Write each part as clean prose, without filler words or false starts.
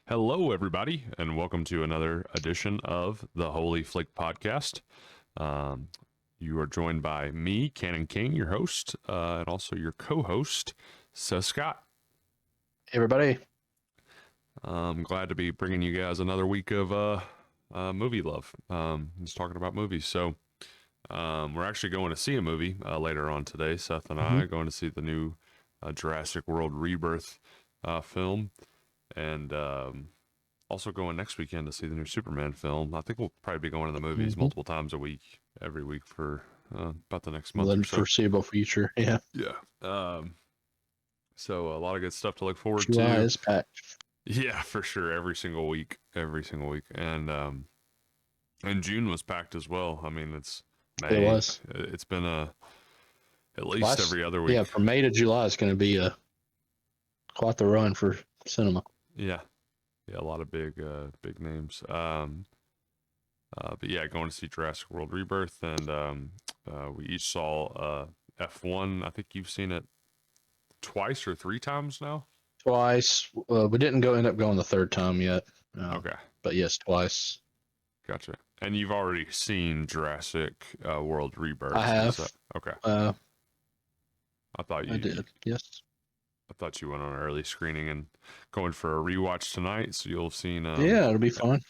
Hello, everybody, and welcome to another edition of the Holy Flick Podcast. Um, you are joined by me, Cannon King, your host, and also your co-host, Seth Scott. Hey everybody. I'm glad to be bringing you guys another week of movie love. Just talking about movies. So we're actually going to see a movie later on today. Seth and I Mhm. are going to see the new Jurassic World Rebirth film, and also going next weekend to see the new Superman film. I think we'll probably be going to the movies Mhm. multiple times a week, every week for about the next month or The so. foreseeable future. Yeah. Yeah. So a lot of good stuff to look forward July to. is packed. Yeah, for sure. Every single week, and June was packed as well. I mean, it's It May. was. It's been at least Last every other yeah, week. from May to July is gonna be quite the run for cinema. Yeah, yeah, a lot of big names. But yeah, going to see Jurassic World Rebirth, and we each saw F1. I think you've seen it twice or three times now. Twice. We didn't end up going the third time yet. Okay, But yes, twice. gotcha. And you've already seen Jurassic World I Rebirth. Is have. that okay? Uh I thought I you did. Yes. I thought you went on an early screening and going for a rewatch tonight. So you'll have seen Yeah, it'll be fun.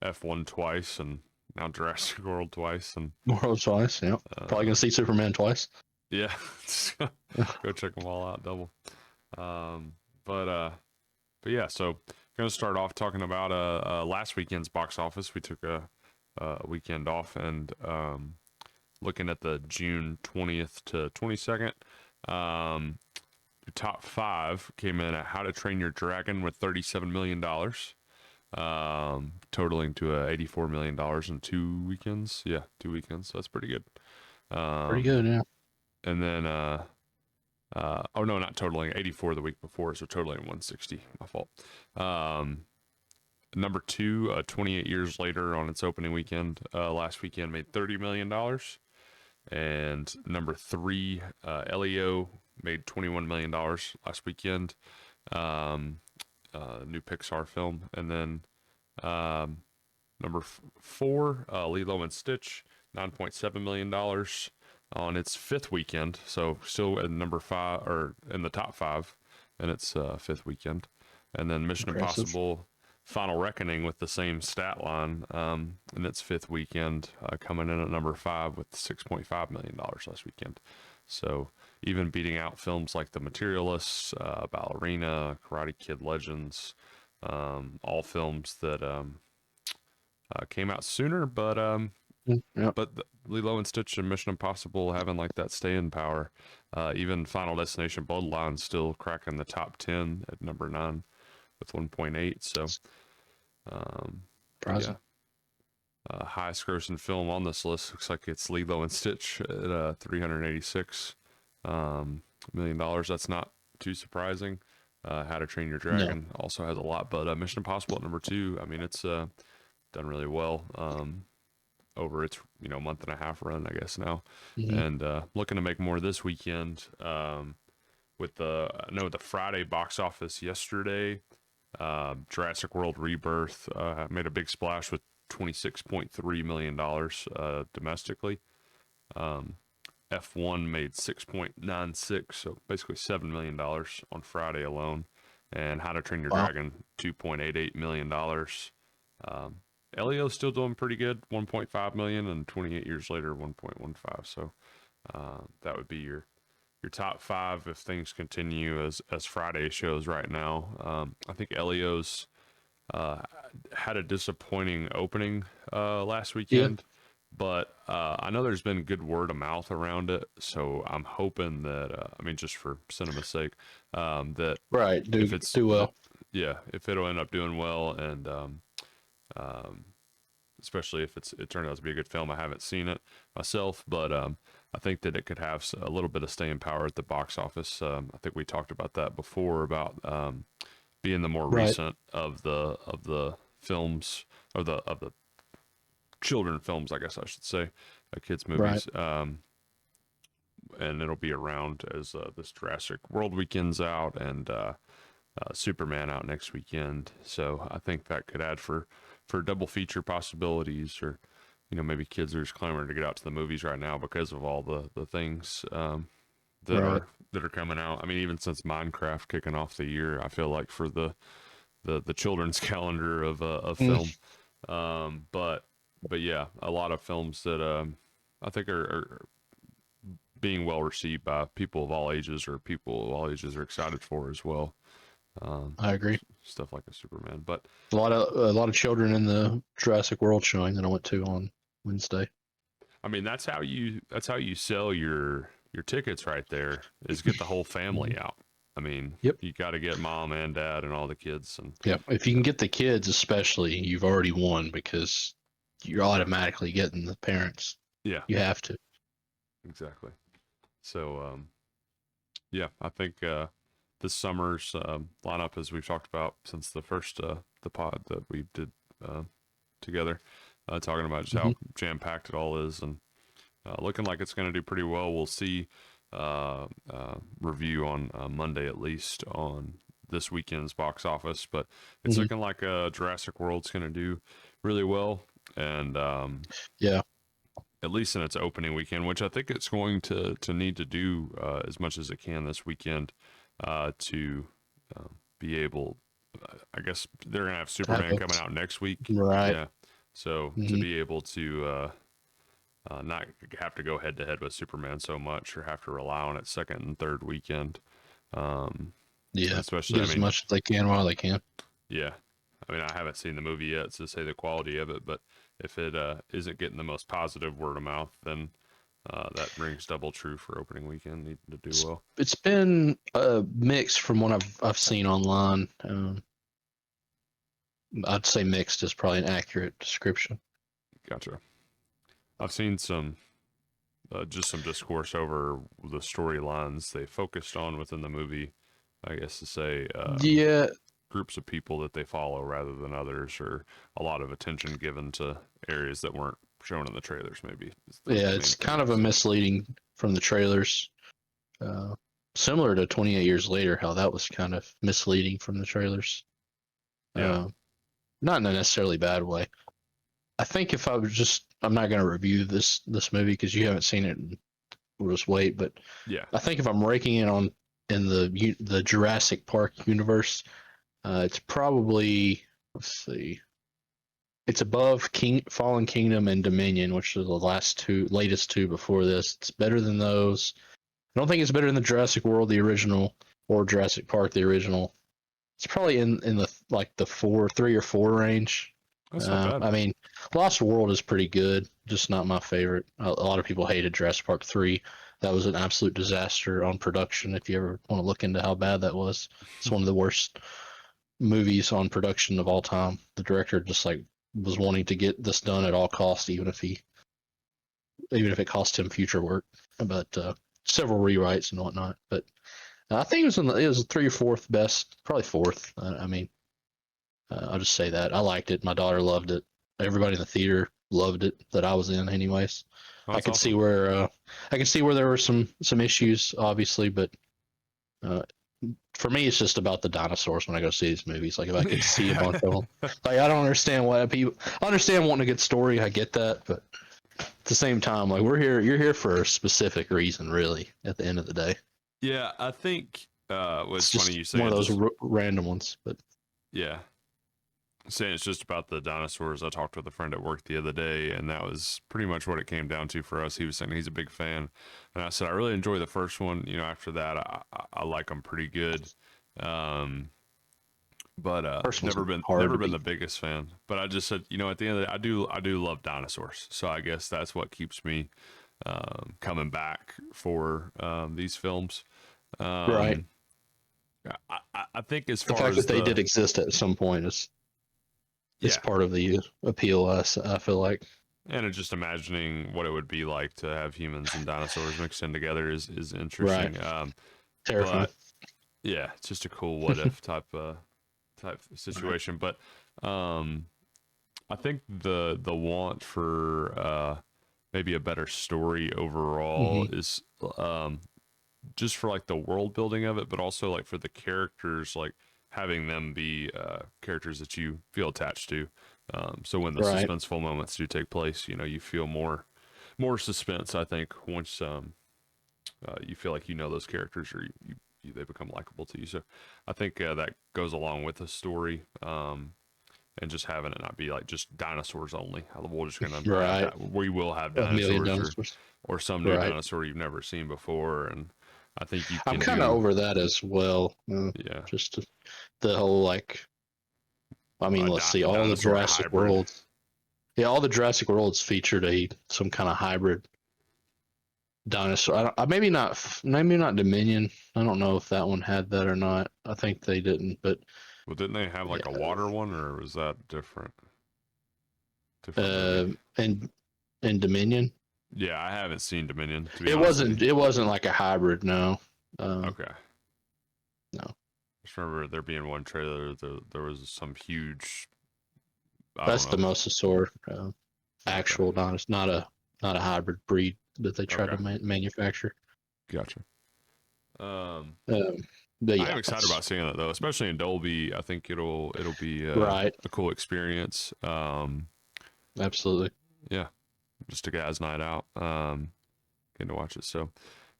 F1 twice and now Jurassic World twice, and World twice, yeah. Probably uh, gonna see Superman twice. yeah, go check them all out double. Um, but yeah, so going to start off talking about last weekend's box office. We took a weekend off and looking at the June 20th to 22nd. The top five came in at How to Train Your Dragon with $37 million, totaling to $84 million in 2 weekends. Yeah, 2 weekends. So that's pretty good. Pretty Um, good, yeah. and then oh no, not totaling 84 the week before, so totaling 160. My fault. Um, Number two, 28 years later on its opening weekend, last weekend made $30 million, and number three, Leo made $21 million last weekend. Um, New Pixar film, and then um, number four, Lilo and Stitch, $9.7 million on its fifth weekend. So still at number five or in the top five in its fifth weekend. And then Mission Impressive. Impossible Final Reckoning with the same stat line in its fifth weekend, coming in at number five with $6.5 million last weekend. So even beating out films like The Materialists, Ballerina, Karate Kid Legends, all films that came out sooner, Yep. but Lilo and Stitch and Mission Impossible having like that staying power. Even Final Destination Bloodline still cracking the top 10 at number 9 with 1.8. So, but yeah, Surprising. highest grossing film on this list looks like it's Lilo and Stitch at $386 million. That's not too surprising. How to Train Your No. Dragon also has a lot, but Mission Impossible at number 2. I mean, it's done really well over its month and a half run, I guess now, Hmm. and looking to make more this weekend. With the Friday box office yesterday, Jurassic World Rebirth made a big splash with $26.3 million domestically. Um, F1 made 6.96, so basically $7 million on Friday alone, and How to Train Your Wow. Dragon $2.88 million. Um, Elio's still doing pretty good, 1.5 million, and 28 years later, 1.15. So that would be your top five if things continue as Friday shows right now. I think Elio's uh, had a disappointing opening last Yeah. weekend, but I know there's been good word of mouth around it. So I'm hoping that, I mean, just for cinema's sake, that Right. if it's, Do well. yeah, if it'll end up doing well, and um, especially if it turns out to be a good film. I haven't seen it myself, but I think that it could have a little bit of staying power at the box office. I think we talked about that before about being the more Right. recent of the films, of the children films, I guess I should say, kids Right. movies. And it'll be around as this Jurassic World weekend's out, and Superman out next weekend. So I think that could add for double feature possibilities, or maybe kids are just clamoring to get out to the movies right now because of all the things that Right. are coming out. I mean, even since Minecraft kicking off the year, I feel like for the children's calendar of Mm, film. But yeah, a lot of films that I think are being well received by people of all ages, or people of all ages are excited for as well. I agree. Stuff like a Superman, but A lot of children in the Jurassic World showing that I went to on Wednesday. I mean that's how you sell your tickets right there, is get the whole family Mhm. out. I mean, Yep. you got to get mom and dad and all the kids, and Yeah. If you can get the kids, especially, you've already won because you're automatically getting the parents. yeah, You have to. exactly. So yeah, I think this summer's lineup, as we've talked about since the first the pod that we did uh, together, talking about just Hmm. how jam packed it all is, and looking like it's going to do pretty well. We'll see review on Monday at least on this weekend's box office, but it's Hmm. looking like Jurassic World's going to do really well, and Yeah. at least in its opening weekend, which I think it's going to need to do as much as it can this weekend to be able. I guess they're gonna have To have Superman a, coming out next week. right. Yeah, so to Hmm. be able to not have to go head to head with Superman so much, or have to rely on its second and third weekend, um, Yeah. especially. Get I as mean, much as they can while they can. yeah. I mean, I haven't seen the movie yet to say the quality of it, but if it isn't getting the most positive word of mouth, then that rings double true for opening weekend. Needing to do It's, well. it's been mixed from what I've seen online. I'd say mixed is probably an accurate description. Gotcha. I've seen some just some discourse over the storylines they focused on within the movie. I guess to say Yeah, groups of people that they follow rather than others, or a lot of attention given to areas that weren't shown in the trailers. Maybe is yeah, the main it's thing kind I've of a seen. misleading from the trailers. Uh, Similar to 28 Years Later, how that was kind of misleading from the trailers. Yeah. Uh, Not in a necessarily bad way. I think if I was just, I'm not going to review this movie because you haven't seen it, and we'll just wait. But Yeah. I think if I'm ranking it on in the Jurassic Park universe, it's probably, let's see, it's above Fallen Kingdom and Dominion, which are the latest two before this. It's better than those. I don't think it's better than the Jurassic World, the original, or Jurassic Park, the original. It's probably in the like the 3 or 4 range. That's not bad. I mean, Lost World is pretty good, just not my favorite. A lot of people hated Jurassic Park 3. That was an absolute disaster on production. If you ever want to look into how bad that was, it's one of the worst movies on production of all time. The director just like was wanting to get this done at all costs, even if it cost him future work. But several rewrites and whatnot. But I think it was 3 or 4th best, probably 4th. I mean, I'll just say that I liked it. My daughter loved it. Everybody in the theater loved it that I was in, anyways. Oh, I that's could see awesome. where there were some issues, obviously, but uh, for me, it's just about the dinosaurs when I go see these movies. Like if I could see a bunch of them, like I don't understand why people. I understand wanting a good story. I get that, but at the same time, like we're here. You're here for a specific reason, really. At the end of the day, Yeah, I think it's it's funny just you one say of it. those Just random ones. But yeah, saying it's just about the dinosaurs. I talked with a friend at work the other day, and that was pretty much what it came down to for us. He was saying he's a big fan, and I said I really enjoy the first one. After that, I like them pretty good. Um, but first one's hard never to been the beat. biggest fan. But I just said, at the end of the day, I do love dinosaurs. So I guess that's what keeps me coming back for these films. Right. Um, I think as The far fact that as they did exist at some point is yeah, part of the appeal. I feel like. and just imagining what it would be like to have humans and dinosaurs mixed in together is Right. interesting. Terrifying. But yeah, it's just a cool what if type Right. situation. But um, I think the want for maybe a better story overall Hmm. is just for like the world building of it, but also like for the characters, like having them be characters that you feel attached to. So when the Right. suspenseful moments do take place, you feel more suspense. I think once you feel like those characters, or they become likable to you. So I think that goes along with the story. And just having it not be like just dinosaurs only. We're just gonna Right. we will have A million dinosaurs, dinosaurs. or some new Right. dinosaur you've never seen before, and I think you I'm can kind of do. over that as well. Yeah, Just the whole like, I mean, let's see, all the dinosaur Jurassic hybrid. Worlds. Yeah, all the Jurassic Worlds featured some kind of hybrid dinosaur. Maybe not Dominion. I don't know if that one had that or not. I think they didn't, but Well, didn't they have like a yeah. water one, or was that different? Different movie. And Dominion, Yeah, I haven't seen Dominion, to be it honest with you. wasn't like a hybrid. No, Okay. no. I just remember there being one trailer. There was some huge. I That's don't the know. mosasaur, Okay. actual dinosaur, not a hybrid breed that they tried Okay. to manufacture. Gotcha. Um, But I am yeah, excited about seeing it though, especially in Dolby. I think it'll be right. a cool experience. Absolutely. Yeah, just a guy's night out. Getting to watch it, so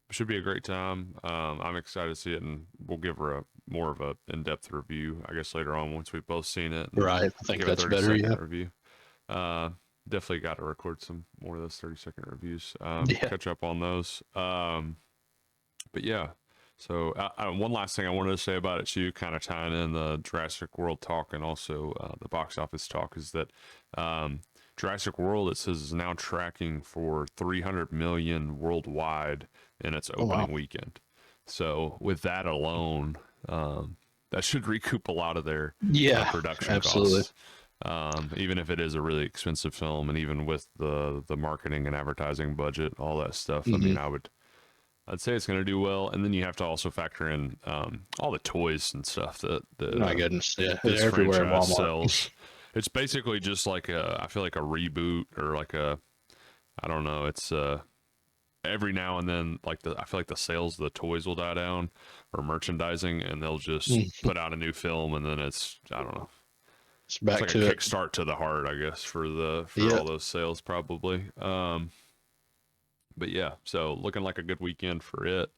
it should be a great time. I'm excited to see it, and we'll give her a more of a in-depth review, I guess, later on once we've both seen it. And Right. I think give a that's 30 better. second Yeah. review. Definitely got to record some more of those 30-second reviews. Yeah. Catch up on those. But yeah. So one last thing I wanted to say about it too, kind of tying in the Jurassic World talk and also the box office talk, is that Jurassic World, it says, is now tracking for 300 million worldwide in its opening weekend. So with that alone, that should recoup a lot of their production costs. Even if it is a really expensive film, and even with the marketing and advertising budget, all that stuff. I mean, I'd say it's going to do well, and then you have to also factor in all the toys and stuff that My goodness, yeah, this they're everywhere at franchise Walmart. sells. It's basically just like I feel like a reboot, or like I don't know. It's every now and then, like I feel like the sales of the toys will die down, or merchandising, and they'll just put out a new film, and then I don't know. It's back like to a kickstart to the heart, I guess, for all those sales probably. But yeah, so looking like a good weekend for it.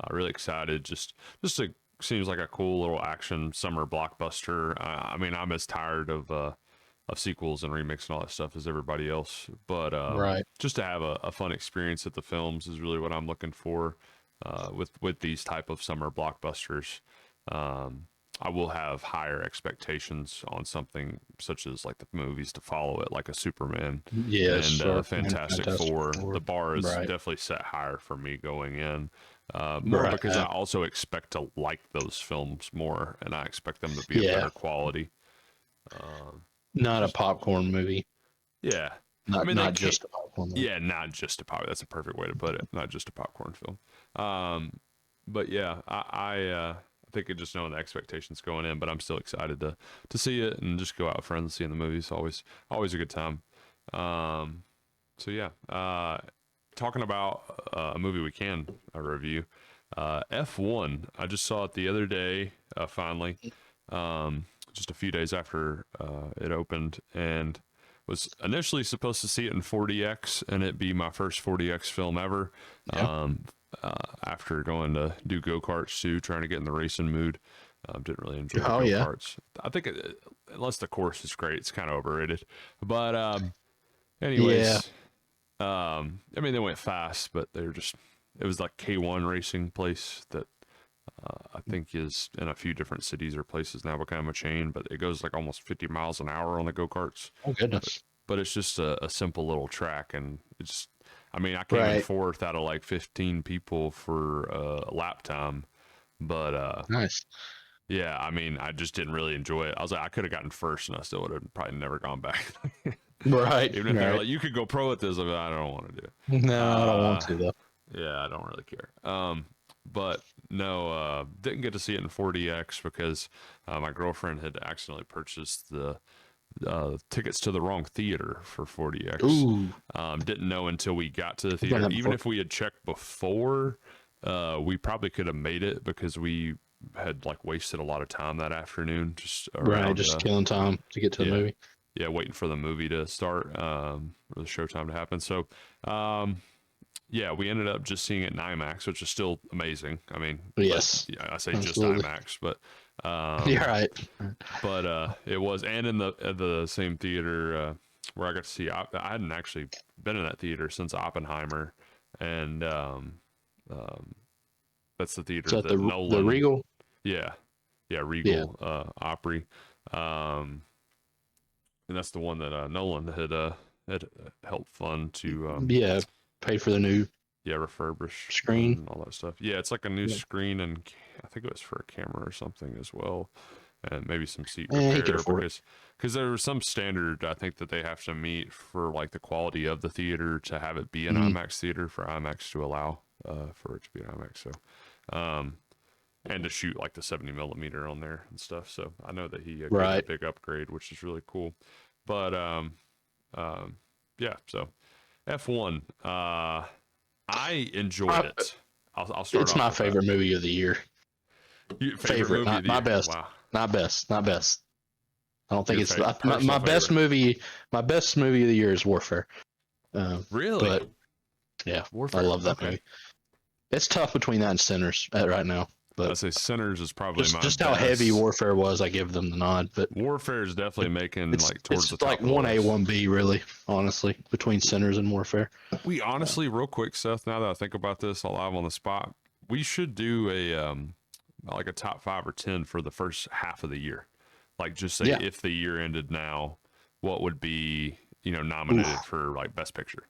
Really excited. Just seems like a cool little action summer blockbuster. I mean, I'm as tired of sequels and remakes and all that stuff as everybody else, but right. just to have a fun experience at the films is really what I'm looking for with these type of summer blockbusters. I will have higher expectations on something such as like the movies to follow it, like a Superman Yes, and or Fantastic Four. The bar is right. definitely set higher for me going in. More Right. because I also expect to like those films more, and I expect them to be of better quality. Not a popcorn movie. Yeah. Not, I mean, not just a popcorn movie. Yeah, not just a popcorn. That's a perfect way to put it. Not just a popcorn film. But yeah, I think just knowing the expectations going in, but I'm still excited to see it and just go out with friends and seeing the movies. Always a good time. So yeah, talking about a movie we can review, F1. I just saw it the other day, finally, just a few days after it opened, and was initially supposed to see it in 4DX, and it be my first 4DX film ever. Yeah. After going to do go-karts too, trying to get in the racing mood. Didn't really enjoy the go-karts. I think unless the course is great, it's kind of overrated. But anyways, I mean, they went fast, but it was like K1 racing place that I think is in a few different cities or places now, become a chain, but it goes like almost 50 miles an hour on the go-karts. Oh goodness. But it's just a simple little track, and I mean, I came in fourth out of like 15 people for lap time, but nice. Yeah, I mean, I just didn't really enjoy it. I was like, I could have gotten first, and I still would have probably never gone back. Right. Even if they were like, you could go pro at this, I don't want to do it. No, I don't want to though. Yeah, I don't really care. But no, didn't get to see it in 4DX because my girlfriend had accidentally purchased the tickets to the wrong theater for 4DX. Ooh. Didn't know until we got to the theater. Even if we had checked before, we probably could have made it because we had like wasted a lot of time that afternoon just Right, around just killing time to get to the yeah, movie. yeah, waiting for the movie to start, or the showtime to happen. So, yeah, we ended up just seeing it in IMAX, which is still amazing. I mean, but Yes, yeah, I say just absolutely. IMAX, but You're right. it was, and in the same theater where I got to see. I hadn't actually been in that theater since Oppenheimer, and that's the theater So at that the Nolan. Regal. Yeah, yeah, Yeah, Regal Opry, and that's the one that Nolan had helped fund to yeah, paid for the new yeah, refurbish screen. and all that stuff. Yeah, it's like a new Yeah. screen, and I think it was for a camera or something as well, and maybe some seat He could repair, afford it. because there was some standard I think that they have to meet for like the quality of the theater to have it be an Mhm. IMAX theater for IMAX to allow for it to be an IMAX. So, um, and to shoot like the 70 millimeter on there and stuff. So I know that he gave it a Right. big upgrade, which is really cool. But yeah. So F1. I enjoyed I- it. I'll start It's off my with that. favorite movie of the year. Favorite Favorite, movie of the not year? best. Wow. Not best. Not best. I don't think Your it's personal my best favorite. movie. My best movie of the year is Warfare. Really? But yeah, I Warfare. love that Okay. movie. It's tough between that and Sinners right now, but I'd say Sinners is probably my just how heavy best. Warfare was, I give them the nod. But Warfare is definitely making like towards it's the like top of the one A, list. one B, really, honestly, between Sinners and Warfare. We honestly, real quick, Seth, now that I think about this, I'll live on the spot. We should do a like a top 5 or 10 for the first half of the year. Like just say Yeah. if the year ended now, what would be, nominated Oof. for like best picture?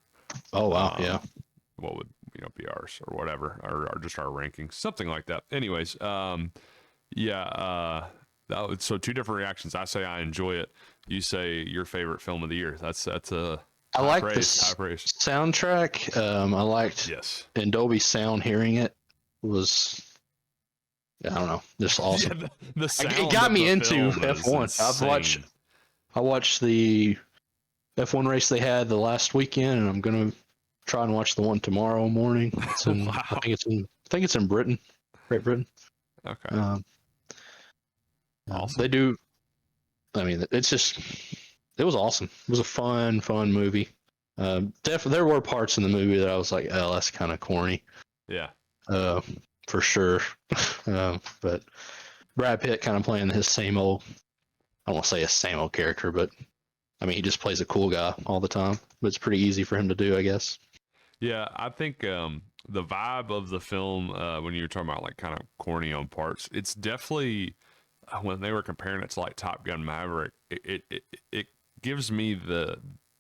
Oh wow. Yeah. Um, what would be ours or whatever, or just our rankings, something like that. Anyways, yeah, so two different reactions. I say I enjoy it. You say your favorite film of the year. That's a I high like praise. High this praise. soundtrack. I liked Yes. in Dolby Sound. Hearing it was, I don't know, just Yeah, awesome. the sound It got of me the into film is F1. insane. I watched the F1 race they had the last weekend, and I'm gonna try and watch the one tomorrow morning. It's in, Wow. I think it's in Britain, Great Britain. Okay. Um, Awesome. they do. I mean, it was awesome. It was a fun movie. Definitely, there were parts in the movie that I was like, oh, that's kind of corny. Yeah. Uh, for sure. But Brad Pitt kind of playing his same old. I don't want to say a same old character, but I mean, he just plays a cool guy all the time. But it's pretty easy for him to do, I guess. Yeah, I think the vibe of the film, when you were talking about like kind of corny on parts, it's definitely when they were comparing it to like Top Gun Maverick, it gives me the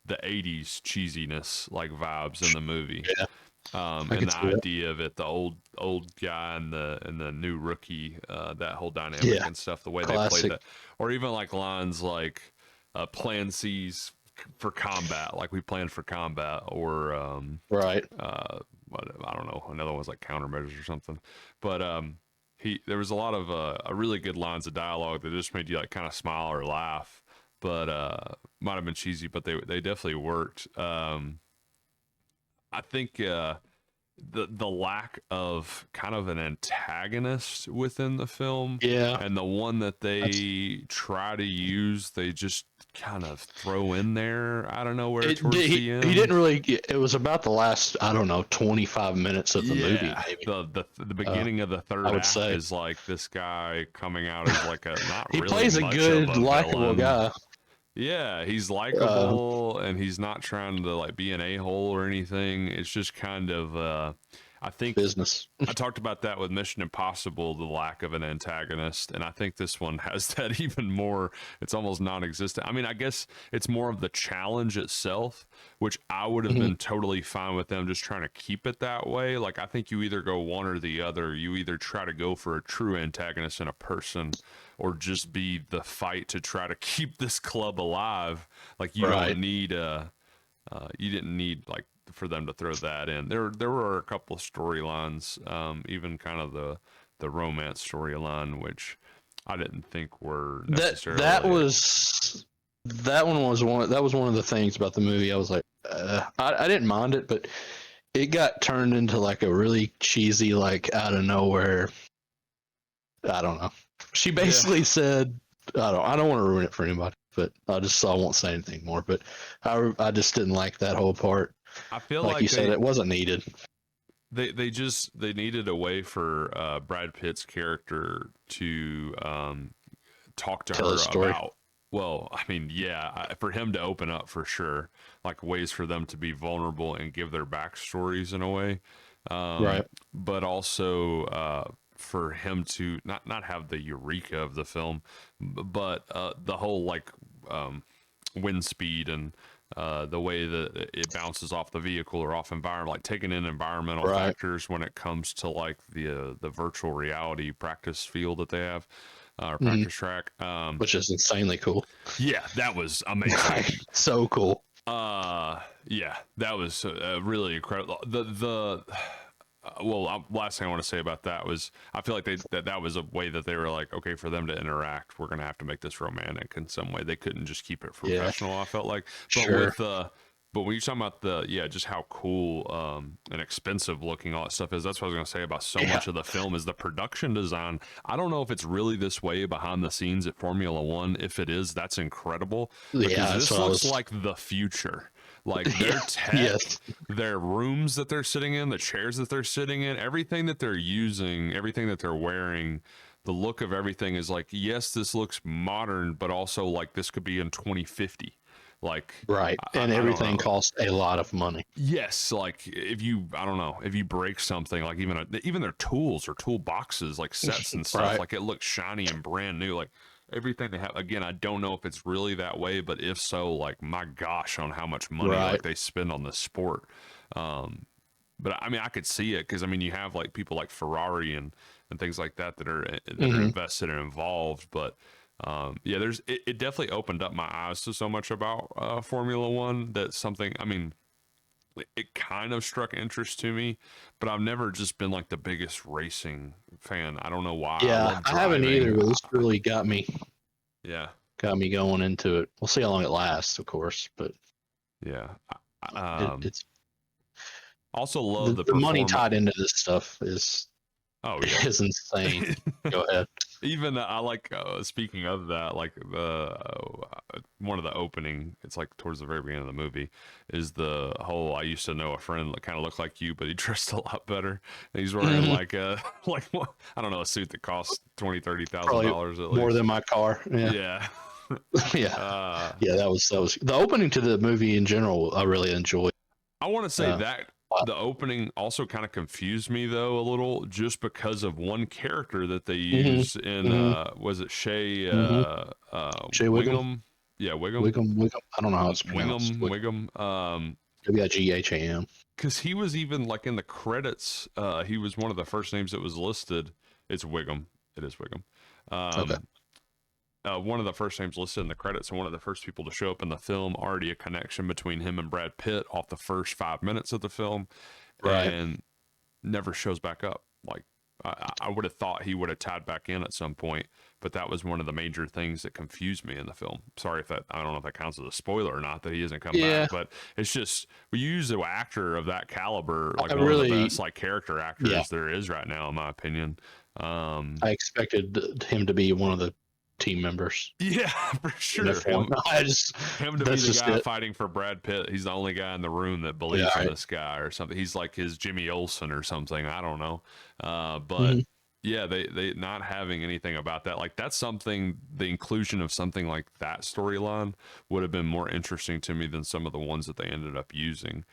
'80s cheesiness like vibes in the movie. Yeah, I And could the see that. idea of it, the old guy and the new rookie, that whole dynamic Yeah, and stuff, the way they played classic. that, or even like lines like "Plan C's for combat," like we planned for combat, or Right. what, I don't know, another one's like countermeasures or something, but there was a lot of really good lines of dialogue that just made you like kind of smile or laugh, but might have been cheesy, but they definitely worked. I think the lack of kind of an antagonist within the film, Yeah. and the one that That's, they try to use, they just kind of throw in there out of nowhere towards he the he end. didn't really. It was about the last, I don't know, 25 minutes of the movie, Yeah, maybe. the Uh, beginning of the I third would act say is like this guy coming out as like a not he really plays a much of good, a likable villain. guy. Yeah, he's Uh, likable and he's not trying to like be an a-hole or anything. It's just kind of I think business. I talked about that with Mission Impossible, the lack of an antagonist, and I think this one has that even more. It's almost non-existent. I mean, I guess it's more of the challenge itself, which I would have Mhm. been totally fine with them just trying to keep it that way. Like, I think you either go one or the other. You either try to go for a true antagonist in a person, or just be the fight to try to keep this club alive. Like, you Right. don't need you didn't need like for them to throw that in. There were a couple of storylines, even kind of the romance storyline, which I didn't think were That necessarily. was that was one of the things about the movie. I was like, I didn't mind it, but it got turned into like a really cheesy, like out of nowhere I don't know. She basically said, I don't want to ruin it for anybody, but I won't say anything more. But I just didn't like that whole part. I feel Like you like said, it wasn't needed. they needed a way for Brad Pitt's character to talk to Tell her his story. about, well, I mean, yeah, for him to open up for sure, like ways for them to be vulnerable and give their backstories in a way, Right. but also for him to not have the eureka of the film, but the whole like wind speed and the way that it bounces off the vehicle or off environment, like taking in environmental Right. factors when it comes to like the virtual reality practice field that they have, or Mhm. practice track. Which is insanely cool. Yeah, that was amazing. So cool. Yeah, that was really incredible. Last thing I want to say about that was I feel like that was a way that they were like, okay, for them to interact, we're gonna have to make this romantic in some way. They couldn't just keep it Yeah. professional. I felt like, but Sure. but when you're talking about just how cool and expensive looking all that stuff is, that's what I was gonna say about so much of the film is the production design. I don't know if it's really this way behind the scenes at Formula One. If it is, that's incredible because Yeah, this looks like the future. Like their tech, Yes. their rooms that they're sitting in, the chairs that they're sitting in, everything that they're using, everything that they're wearing, the look of everything is like, yes, this looks modern, but also like this could be in 2050. Like, Right. And I don't everything know. costs a lot of money. Yes, like I don't know, if you break something, like even their tools or toolboxes, like sets and stuff, Right. like it looks shiny and brand new. Like everything they have. Again, I don't know if it's really that way, but if so, like my gosh, on how much money Right. like they spend on this sport. But I mean, I could see it because I mean, you have like people like Ferrari and things like that that are invested and involved, but. Yeah, it definitely opened up my eyes to so much about Formula One that something, I mean, it kind of struck interest to me, but I've never just been like the biggest racing fan. I don't know why. I Yeah, love I haven't driving. either, but this really Yeah, got me going into it. We'll see how long it lasts, of course, but yeah. it's Also love the the money performance. tied into this stuff is Oh yeah, is insane. Go ahead. Even I like speaking of that, like the one of the opening, it's like towards the very beginning of the movie, is the whole I used to know a friend that kind of looked like you, but he dressed a lot better. And he's wearing like a like I don't know, a suit that costs $20,000-$30,000 at least. More than my car. Yeah. Yeah. Yeah. Yeah, that was the opening to the movie in general. I really enjoyed. I want to say that the opening also kind of confused me though a little, just because of one character that they used in was it Shea Shea Wiggum? Yeah, Wiggum. Wiggum. I don't know how it's pronounced. Wiggum. Wiggum. Because he was even like in the credits, he was one of the first names that was listed. It's Wiggum. It is Wiggum. Okay. One of the first names listed in the credits and one of the first people to show up in the film, already a connection between him and Brad Pitt off the first 5 minutes of the film, Right. and never shows back up. Like I would have thought he would have tied back in at some point, but that was one of the major things that confused me in the film. Sorry if I don't know if that counts as a spoiler or not that he hasn't come back, but it's just we use an actor of that caliber, like one of the best like character actors there is right now, in my opinion. I expected him to be one of the team members. Yeah, for sure. Him to be the guy fighting for Brad Pitt. He's the only guy in the room that believes in this guy or something. He's like his Jimmy Olsen or something. I don't know. But yeah, they not having anything about that. Like that's something, the inclusion of something like that storyline would have been more interesting to me than some of the ones that they ended up using.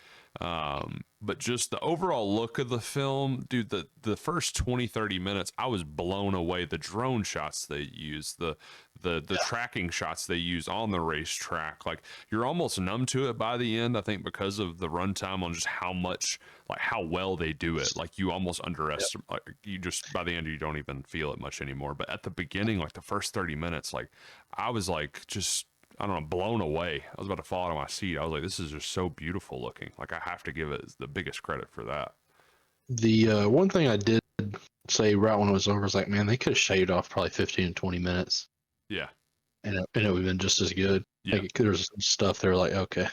But just the overall look of the film, dude, the first 20-30 minutes, I was blown away. The drone shots they use, the tracking shots they use on the racetrack, like you're almost numb to it by the end, I think, because of the runtime on just how much, like how well they do it. Like you almost underestimate, like you just, by the end, you don't even feel it much anymore. But at the beginning, like the first 30 minutes, like I was like, just, I don't know, blown away. I was about to fall out of my seat. I was like, this is just so beautiful looking. Like I have to give it the biggest credit for that. The one thing I did say right when it was over was like, man, they could have shaved off probably 15 to 20 minutes. Yeah. And it would have been just as good. Yeah. Like there's some stuff there like, okay.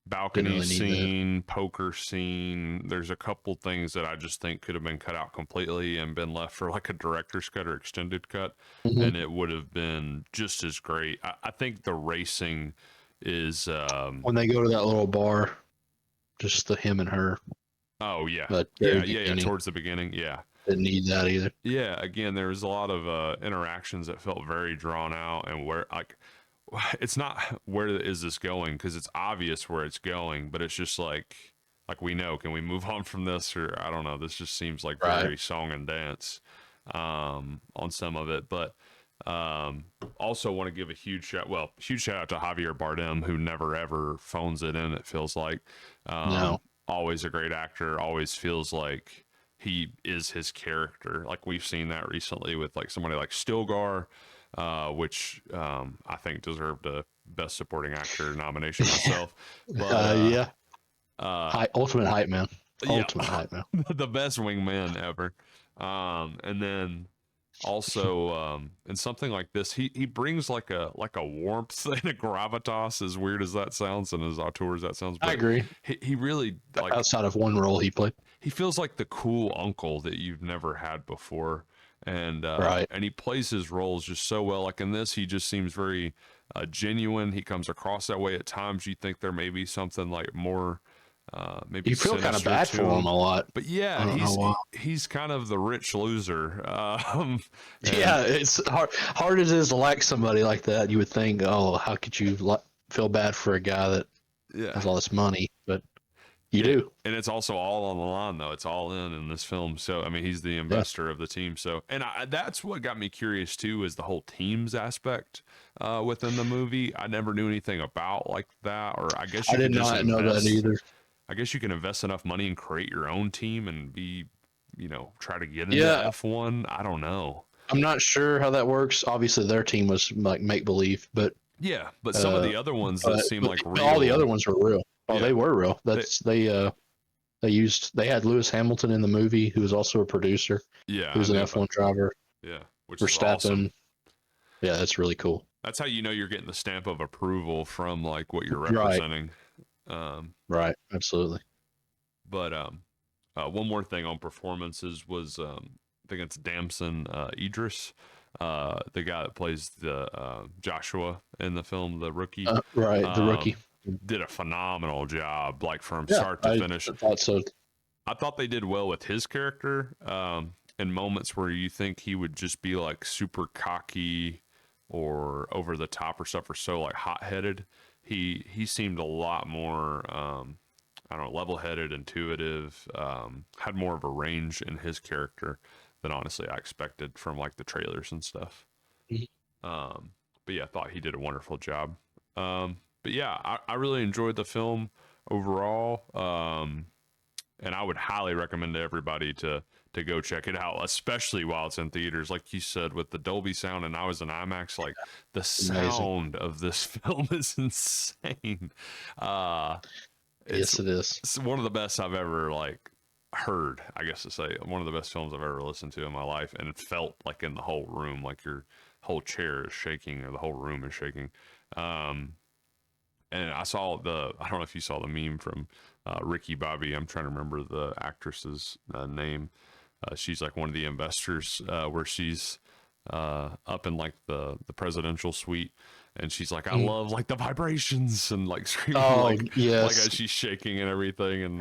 balcony really need that. scene, poker scene. There's a couple things that I just think could have been cut out completely and been left for like a director's cut or extended cut, Mhm. and it would have been just as great. I think the racing is When they go to that little bar, just the him and her, oh yeah. but Yeah, very yeah, yeah, beginning. towards the beginning. Yeah. Didn't need that either. Yeah, again, there was a lot of interactions that felt very drawn out, and where like it's not where is this going, because it's obvious where it's going, but it's just like we know, can we move on from this, or I don't know, this just seems like Right. very song and dance on some of it. But also want to give a huge shout out to Javier Bardem, who never ever phones it in, it feels like. No. Always a great actor, always feels like he is his character. Like we've seen that recently with like somebody like Stilgar, which I think deserved a Best Supporting Actor nomination myself. But Yeah. uh, Ultimate hype man. yeah, Ultimate hype man. the best wingman ever. And then also in something like this, he brings like a warmth and a gravitas, as weird as that sounds and as auteur as that sounds. But I agree. he really like Outside of one role he played. he feels like the cool uncle that you've never had before, and Right. and he plays his roles just so well. Like in this, he just seems very genuine. He comes across that way at times. You think there may be something like more maybe You feel kind of sinister bad to for him a lot. but I yeah, don't know why. he's kind of the rich loser. And Yeah, it's hard as it is to like somebody like that. You would think, oh, how could you feel bad for a guy that yeah, has all this money? But you Yeah, do. and it's also all on the line, though. It's all in this film. So I mean, he's the investor of the team. So, and that's what got me curious too, is the whole teams aspect within the movie. I never knew anything about like that, or I guess I you did can just not know that invest. either. I guess you can invest enough money and create your own team and be, try to get into Yeah, F1. I don't know. I'm not sure how that works. Obviously, their team was like make believe, Yeah, but some of the other ones that seem like real. all the other ones were real. Oh, Yeah. they were real. They had Lewis Hamilton in the movie, who was also a producer, Yeah, who was I an knew F1 about- driver. yeah, which is Verstappen. awesome. Yeah, that's really cool. That's how you know you're getting the stamp of approval from like what you're Right. representing. Right, absolutely. But one more thing on performances was I think it's Damson Idris, the guy that plays the Joshua in the film, the rookie. Right, the rookie. Did a phenomenal job, like from Yeah, start to finish. I thought so. I thought they did well with his character. In moments where you think he would just be like super cocky or over the top or stuff, or so like hot headed, he seemed a lot more I don't know, level headed, intuitive, had more of a range in his character than honestly I expected from like the trailers and stuff. Mhm. But yeah, I thought he did a wonderful job. But yeah, I really enjoyed the film overall. And I would highly recommend to everybody to go check it out, especially while it's in theaters. Like you said, with the Dolby sound, and I was in IMAX, like the sound of this film is insane. Yes, it is. It's one of the best I've ever like heard, I guess to say. One of the best films I've ever listened to in my life, and it felt like in the whole room, like your whole chair is shaking or the whole room is shaking. And I don't know if you saw the meme from Ricky Bobby. I'm trying to remember the actress's name. She's like one of the investors, where she's up in like the presidential suite, and she's like, I love like the vibrations, and like screaming like as she's shaking and everything, and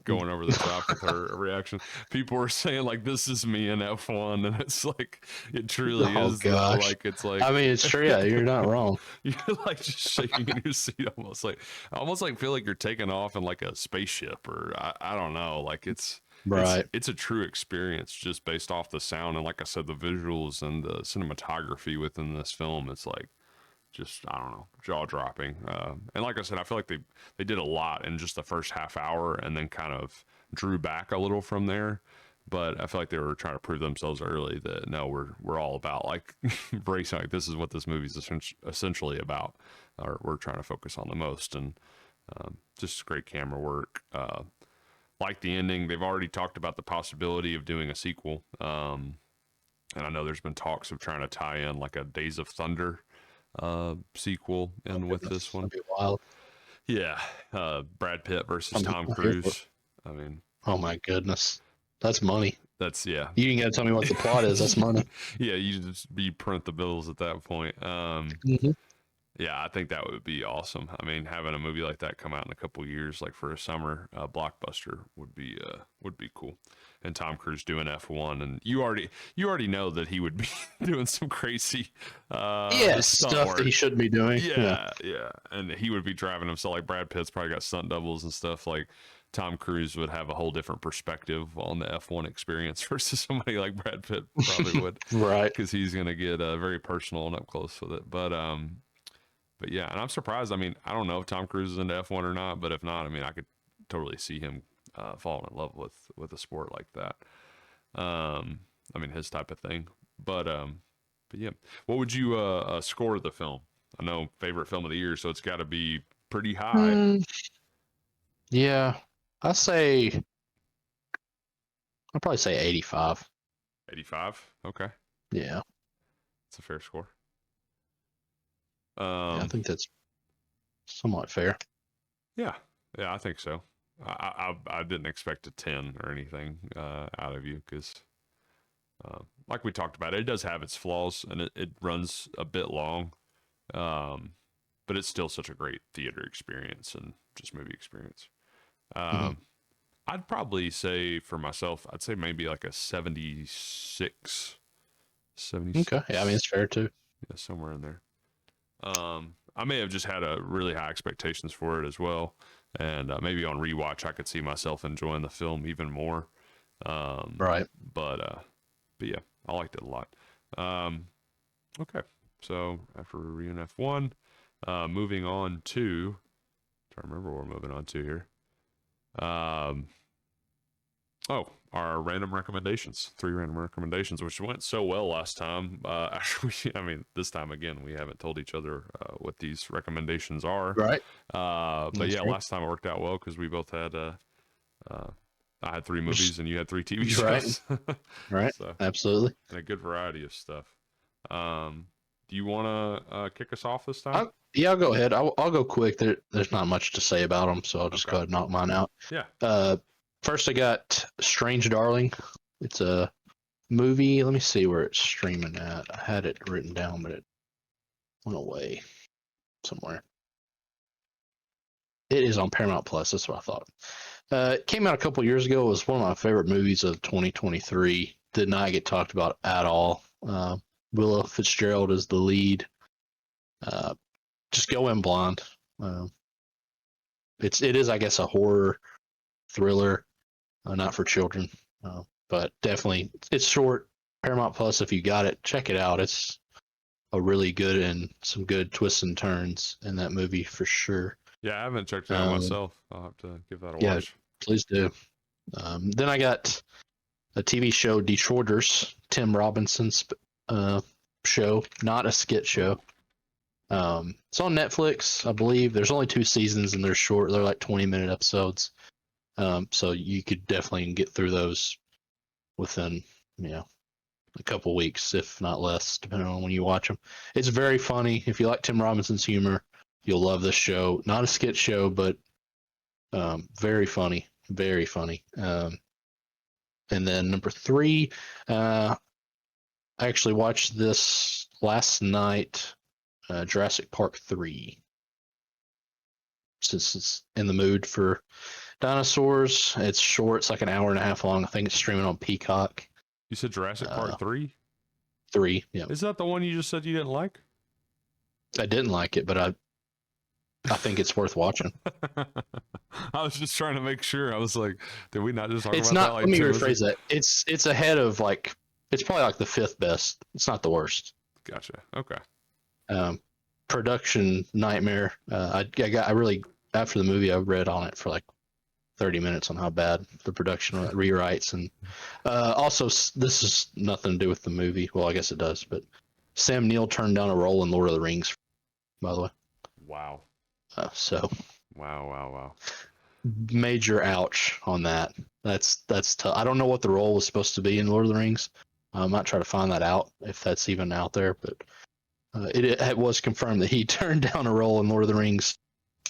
going over the top with her reaction. People were saying like, this is me in F1, and it's like, it truly is though. Like it's like, I mean, it's true. Yeah, you're not wrong. You're like just shaking in your seat, almost like feel like you're taking off in like a spaceship, or I don't know, like it's right. It's a true experience just based off the sound, and like I said, the visuals and the cinematography within this film. It's like just, I don't know, jaw dropping. And like I said, I feel like they did a lot in just the first half hour, and then kind of drew back a little from there. But I feel like they were trying to prove themselves early that no, we're all about like racing. Like this is what this movie's essentially about, or we're trying to focus on the most. And just great camera work. Like the ending, they've already talked about the possibility of doing a sequel. And I know there's been talks of trying to tie in like a Days of Thunder sequel in with this one. That'd be wild. Yeah, Brad Pitt versus I'm Tom here for it. Cruise. I mean, Oh my goodness, that's money. that's yeah. You ain't got to tell me what the plot is. That's money. Yeah, you print the bills at that point. Hmm. Yeah, I think that would be awesome. I mean, having a movie like that come out in a couple years, like for a summer blockbuster, would be cool. And Tom Cruise doing F1, and you already know that he would be doing some crazy Yeah, stunt stuff that he work. shouldn't be doing. Yeah. Yeah, and he would be driving himself like Brad Pitt's probably got stunt doubles and stuff. Like Tom Cruise would have a whole different perspective on the F1 experience versus somebody like Brad Pitt probably would, Right. because he's gonna get very personal and up close with it. But yeah, and I'm surprised. I mean, I don't know if Tom Cruise is into F1 or not, but if not, I mean, I could totally see him falling in love with a sport like that. I mean, his type of thing. But yeah, what would you score the film? I know favorite film of the year, so it's got to be pretty high. Mm, yeah, I say I'll probably say 85. 85. Okay, Yeah. it's a fair score. Yeah, I Um, think that's somewhat fair. yeah, yeah, I think so. I didn't expect a 10 or anything out of you because like we talked about, it does have its flaws and it runs a bit long, um, but it's still such a great theater experience and just movie experience. Hmm. Um, I'd probably say for myself, I'd say maybe like a 76, Okay. Yeah, I mean 76, it's fair too. yeah, somewhere in there. I may have just had a really high expectations for it as well, and maybe on rewatch I could see myself enjoying the film even more. Um, Right. but uh, but yeah, I liked it a lot. Um, okay, so after reviewing F1, moving on to trying to remember what we're moving on to here. Um, oh, our random recommendations, 3 random recommendations, which went so well last time. I mean, this time again, we haven't told each other what these recommendations are. Right. But That's yeah, right. last time it worked out well because we both had I had 3 movies and you had 3 TV Right. shows. Right. So, Absolutely. and a good variety of stuff. Do you want to kick us off this time? Yeah, I'll go ahead. I'll go quick. There's not much to say about them, so I'll just Okay. go ahead and knock mine out. Yeah. First I got Strange Darling. It's a movie. Let me see where it's streaming at. I had it written down, but it went away somewhere. It is on Paramount Plus. That's what I thought. It came out a couple years ago. It was one of my favorite movies of 2023. Did not get talked about at all. Willa Fitzgerald is the lead. Uh, just go in blind. It is, I guess, a horror thriller, not for children, but definitely it's short. Paramount Plus, if you got it, check it out. It's a really good and some good twists and turns in that movie for sure. Yeah, I haven't checked it out myself. I'll have to give that a Yeah, watch. please do. Then I got a TV show, Detroiters, Tim Robinson's show, not a skit show. It's on Netflix, I believe. There's only 2 seasons and they're short. They're like 20-minute episodes. So you could definitely get through those within, a couple weeks, if not less, depending on when you watch them. It's very funny. If you like Tim Robinson's humor, you'll love this show. Not a skit show, but very funny. Very funny. And then number 3, I actually watched this last night, Jurassic Park 3. Since it's in the mood for dinosaurs, it's short. It's like an hour and a half long. I think it's streaming on Peacock. You said Jurassic Park 3? 3, yeah. Is that the one you just said you didn't like? I didn't like it, but I think it's worth watching. I was just trying to make sure. I was like, did we not just talk It's about not. that like Let me 10 minutes rephrase ago? that. It's ahead of like. It's probably like the 5th best. It's not the worst. Gotcha. Okay. Production nightmare. I really after the movie I read on it for like 30 minutes on how bad the production rewrites and also this is nothing to do with the movie. Well, I guess it does, but Sam Neill turned down a role in Lord of the Rings, by the way. Wow. So Wow. major ouch on that. That's tough. I don't know what the role was supposed to be in Lord of the Rings. I might try to find that out if that's even out there, but it was confirmed that he turned down a role in Lord of the Rings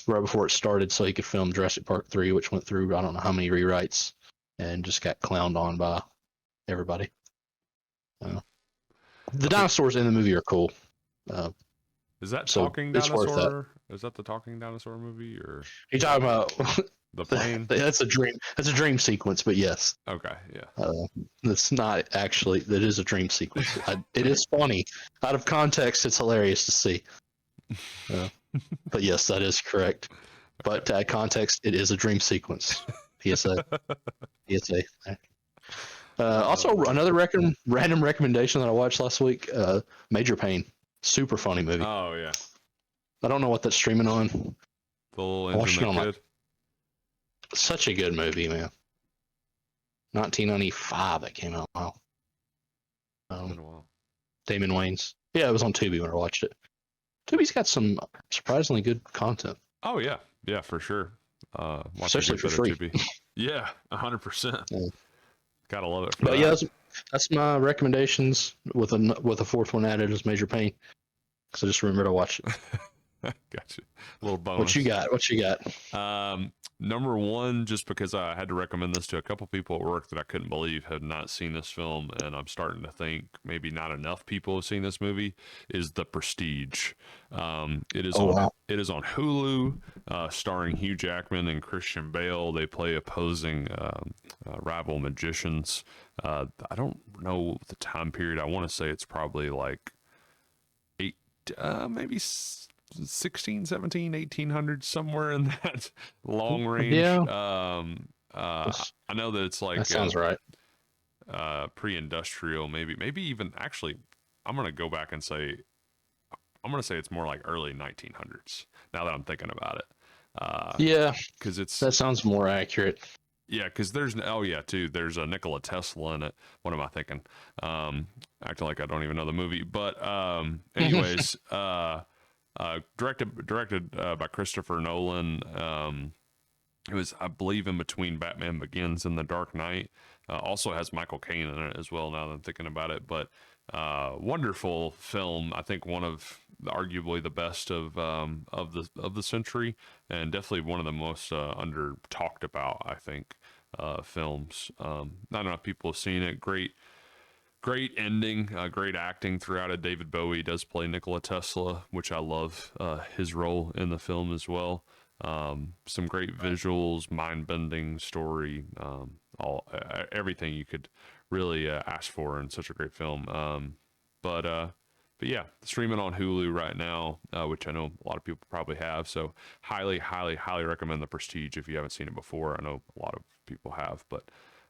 right before it started so he could film Jurassic Park 3, which went through I don't know how many rewrites and just got clowned on by everybody. The dinosaurs in the movie are cool. Is that So Talking it's worth that. Dinosaur? Is that the Talking Dinosaur movie or You talking about the plane? that's a dream. That's a dream sequence, but yes, Okay, yeah. it's not actually. That is a dream sequence. It is funny. Out of context, it's hilarious to see. But yes, that is correct. But context, it is a dream sequence. PSA. PSA. Also, another random recommendation that I watched last week. Major Pain. Super funny movie. Oh yeah. I don't know what that's streaming on. The little I watched engine it that on could. Such a good movie, man. 1995 that came out. Wow. Been a while. Damon Wayans. Yeah, it was on Tubi when I watched it. Tubi's got some surprisingly good content. Oh yeah, yeah, for sure. Especially for free. Yeah, 100%. Yeah. Gotta love it. But yeah, that's my recommendations with a fourth one added as Major Pain. So just remember to watch it. Gotcha. A little bonus. What you got? Number one, just because I had to recommend this to a couple people at work that I couldn't believe had not seen this film, and I'm starting to think maybe not enough people have seen this movie, is The Prestige. It is it is on Hulu, starring Hugh Jackman and Christian Bale. They play opposing rival magicians. I don't know the time period. I want to say it's probably like maybe 16, 17, 1800s, somewhere in that long range. Yeah. I know that it's like that sounds right. Pre-industrial, maybe even actually. I'm gonna go back and say it's more like early 1900s. Now that I'm thinking about it. Yeah, because that sounds more accurate. Yeah, because there's there's a Nikola Tesla in it. What am I thinking? Acting like I don't even know the movie. But anyways, directed by Christopher Nolan. It was, I believe, in between Batman Begins and The Dark Knight. Also has Michael Caine in it as well. Now that I'm thinking about it, but wonderful film. I think one of arguably the best of the century, and definitely one of the most under talked about, I think, films. Not enough people have seen it. Great ending, great acting throughout it. David Bowie does play Nikola Tesla, which I love his role in the film as well. Some great visuals, mind-bending story, everything you could really ask for in such a great film. But yeah, streaming on Hulu right now, which I know a lot of people probably have. So highly recommend The Prestige if you haven't seen it before. I know a lot of people have, but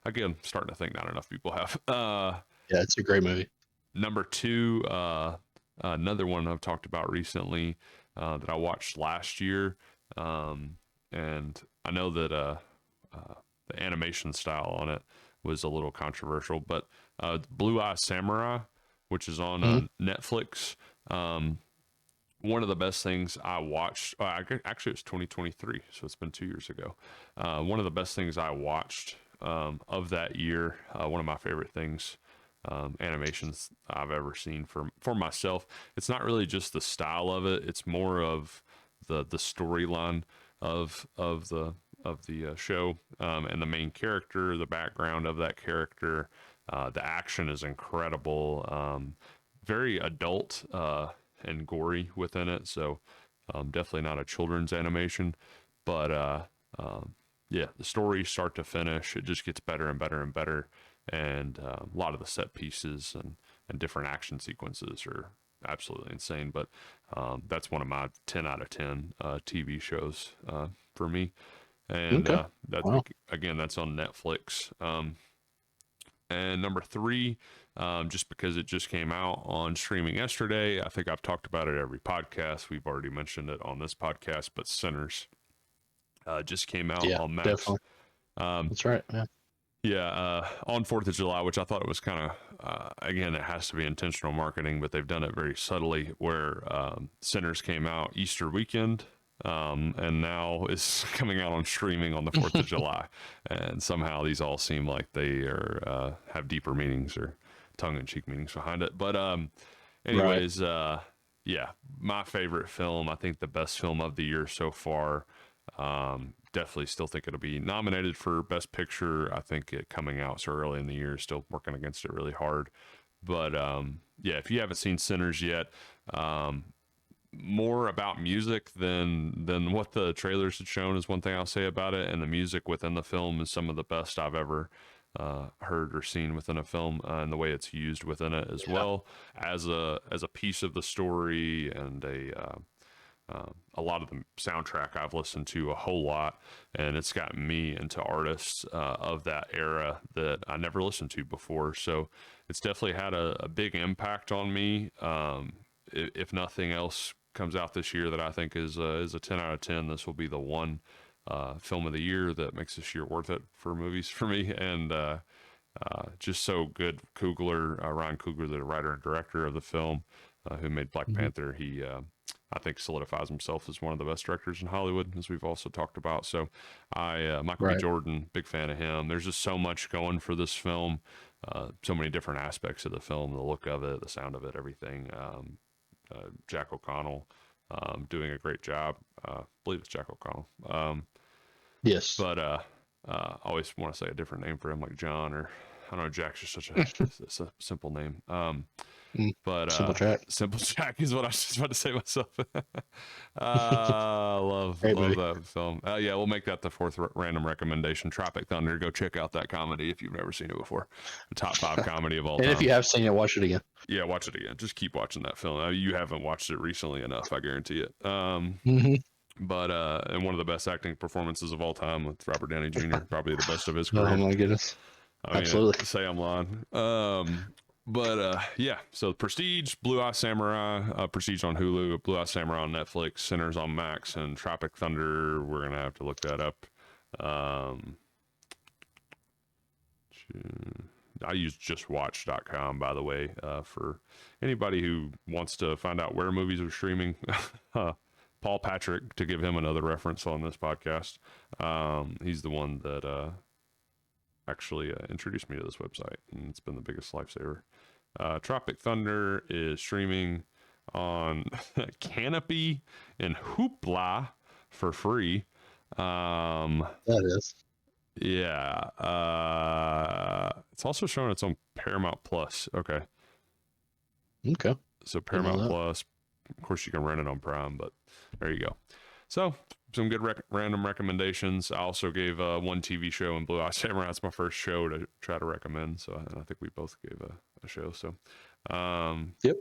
again, starting to think not enough people have. Yeah, it's a great movie. Number two, another one I've talked about recently that I watched last year. And I know that the animation style on it was a little controversial, but Blue Eye Samurai, which is on Netflix. One of the best things I watched, actually it was 2023, so it's been 2 years ago. One of the best things I watched of that year, one of my favorite things, animations I've ever seen for myself. It's not really just the style of it; it's more of the storyline of the show, and the main character, the background of that character. The action is incredible, very adult and gory within it. So definitely not a children's animation, but yeah, the story start to finish, it just gets better and better and better. And a lot of the set pieces and different action sequences are absolutely insane. But that's one of my 10 out of 10 TV shows for me. And that's again, that's on Netflix. And number three, just because it just came out on streaming yesterday, I think I've talked about it every podcast. We've already mentioned it on this podcast, but Sinners just came out on Max. Definitely. That's right. Yeah. Yeah, on 4th of July, which I thought it was kind of, again, it has to be intentional marketing, but they've done it very subtly, where Sinners came out Easter weekend, and now is coming out on streaming on the 4th of July. And somehow these all seem like they are have deeper meanings or tongue-in-cheek meanings behind it. But anyways, yeah, my favorite film. I think the best film of the year so far. Definitely still think it'll be nominated for Best Picture. I think it coming out so early in the year, still working against it really hard. But yeah, if you haven't seen Sinners yet, um, more about music than what the trailers had shown is one thing I'll say about it, and the music within the film is some of the best I've ever heard or seen within a film, and the way it's used within it as Yeah. well as a piece of the story and a lot of the soundtrack I've listened to a whole lot, and it's gotten me into artists of that era that I never listened to before. So it's definitely had a big impact on me. If nothing else comes out this year that I think is a 10 out of 10, this will be the one film of the year that makes this year worth it for movies for me. And just so good. Ryan Coogler, the writer and director of the film, who made Black Hmm. Panther, he I think solidifies himself as one of the best directors in Hollywood, as we've also talked about. So, Michael B. Right. Jordan, big fan of him. There's just so much going for this film, so many different aspects of the film, the look of it, the sound of it, everything. Jack O'Connell doing a great job. I believe it's Jack O'Connell. Yes. But I always want to say a different name for him, like John, or I don't know. Jack's just such a simple name. Mm. But Simple Jack. Simple Jack is what I was just about to say myself. Love Great love movie. that film. Yeah, we'll make that the fourth random recommendation. Tropic Thunder. Go check out that comedy if you've never seen it before. The top 5 comedy of all And if time. you have seen it, watch it again. Yeah, watch it again. Just keep watching that film. You haven't watched it recently enough, I guarantee it. Hmm. But and one of the best acting performances of all time with Robert Downey Jr. Probably the best of his Oh career. my goodness. I mean, Absolutely. say I'm lying. But yeah. So Prestige, Blue Eye Samurai, Prestige on Hulu, Blue Eye Samurai on Netflix, Sinners on Max, and Tropic Thunder. We're gonna have to look that up. Um, I use justwatch.com, by the way, for anybody who wants to find out where movies are streaming. Paul Patrick, to give him another reference on this podcast. He's the one that actually introduced me to this website, and it's been the biggest lifesaver. Tropic Thunder is streaming on Canopy and Hoopla for free. That is. Yeah. It's also showing it's on Paramount Plus. Okay. Okay. So Didn't know Paramount that. Plus, of course, you can rent it on Prime, but there you go. So some good random recommendations. I also gave one TV show in Blue Eye Samurai. It's my first show to try to recommend. So and I think we both gave a show. So Yep.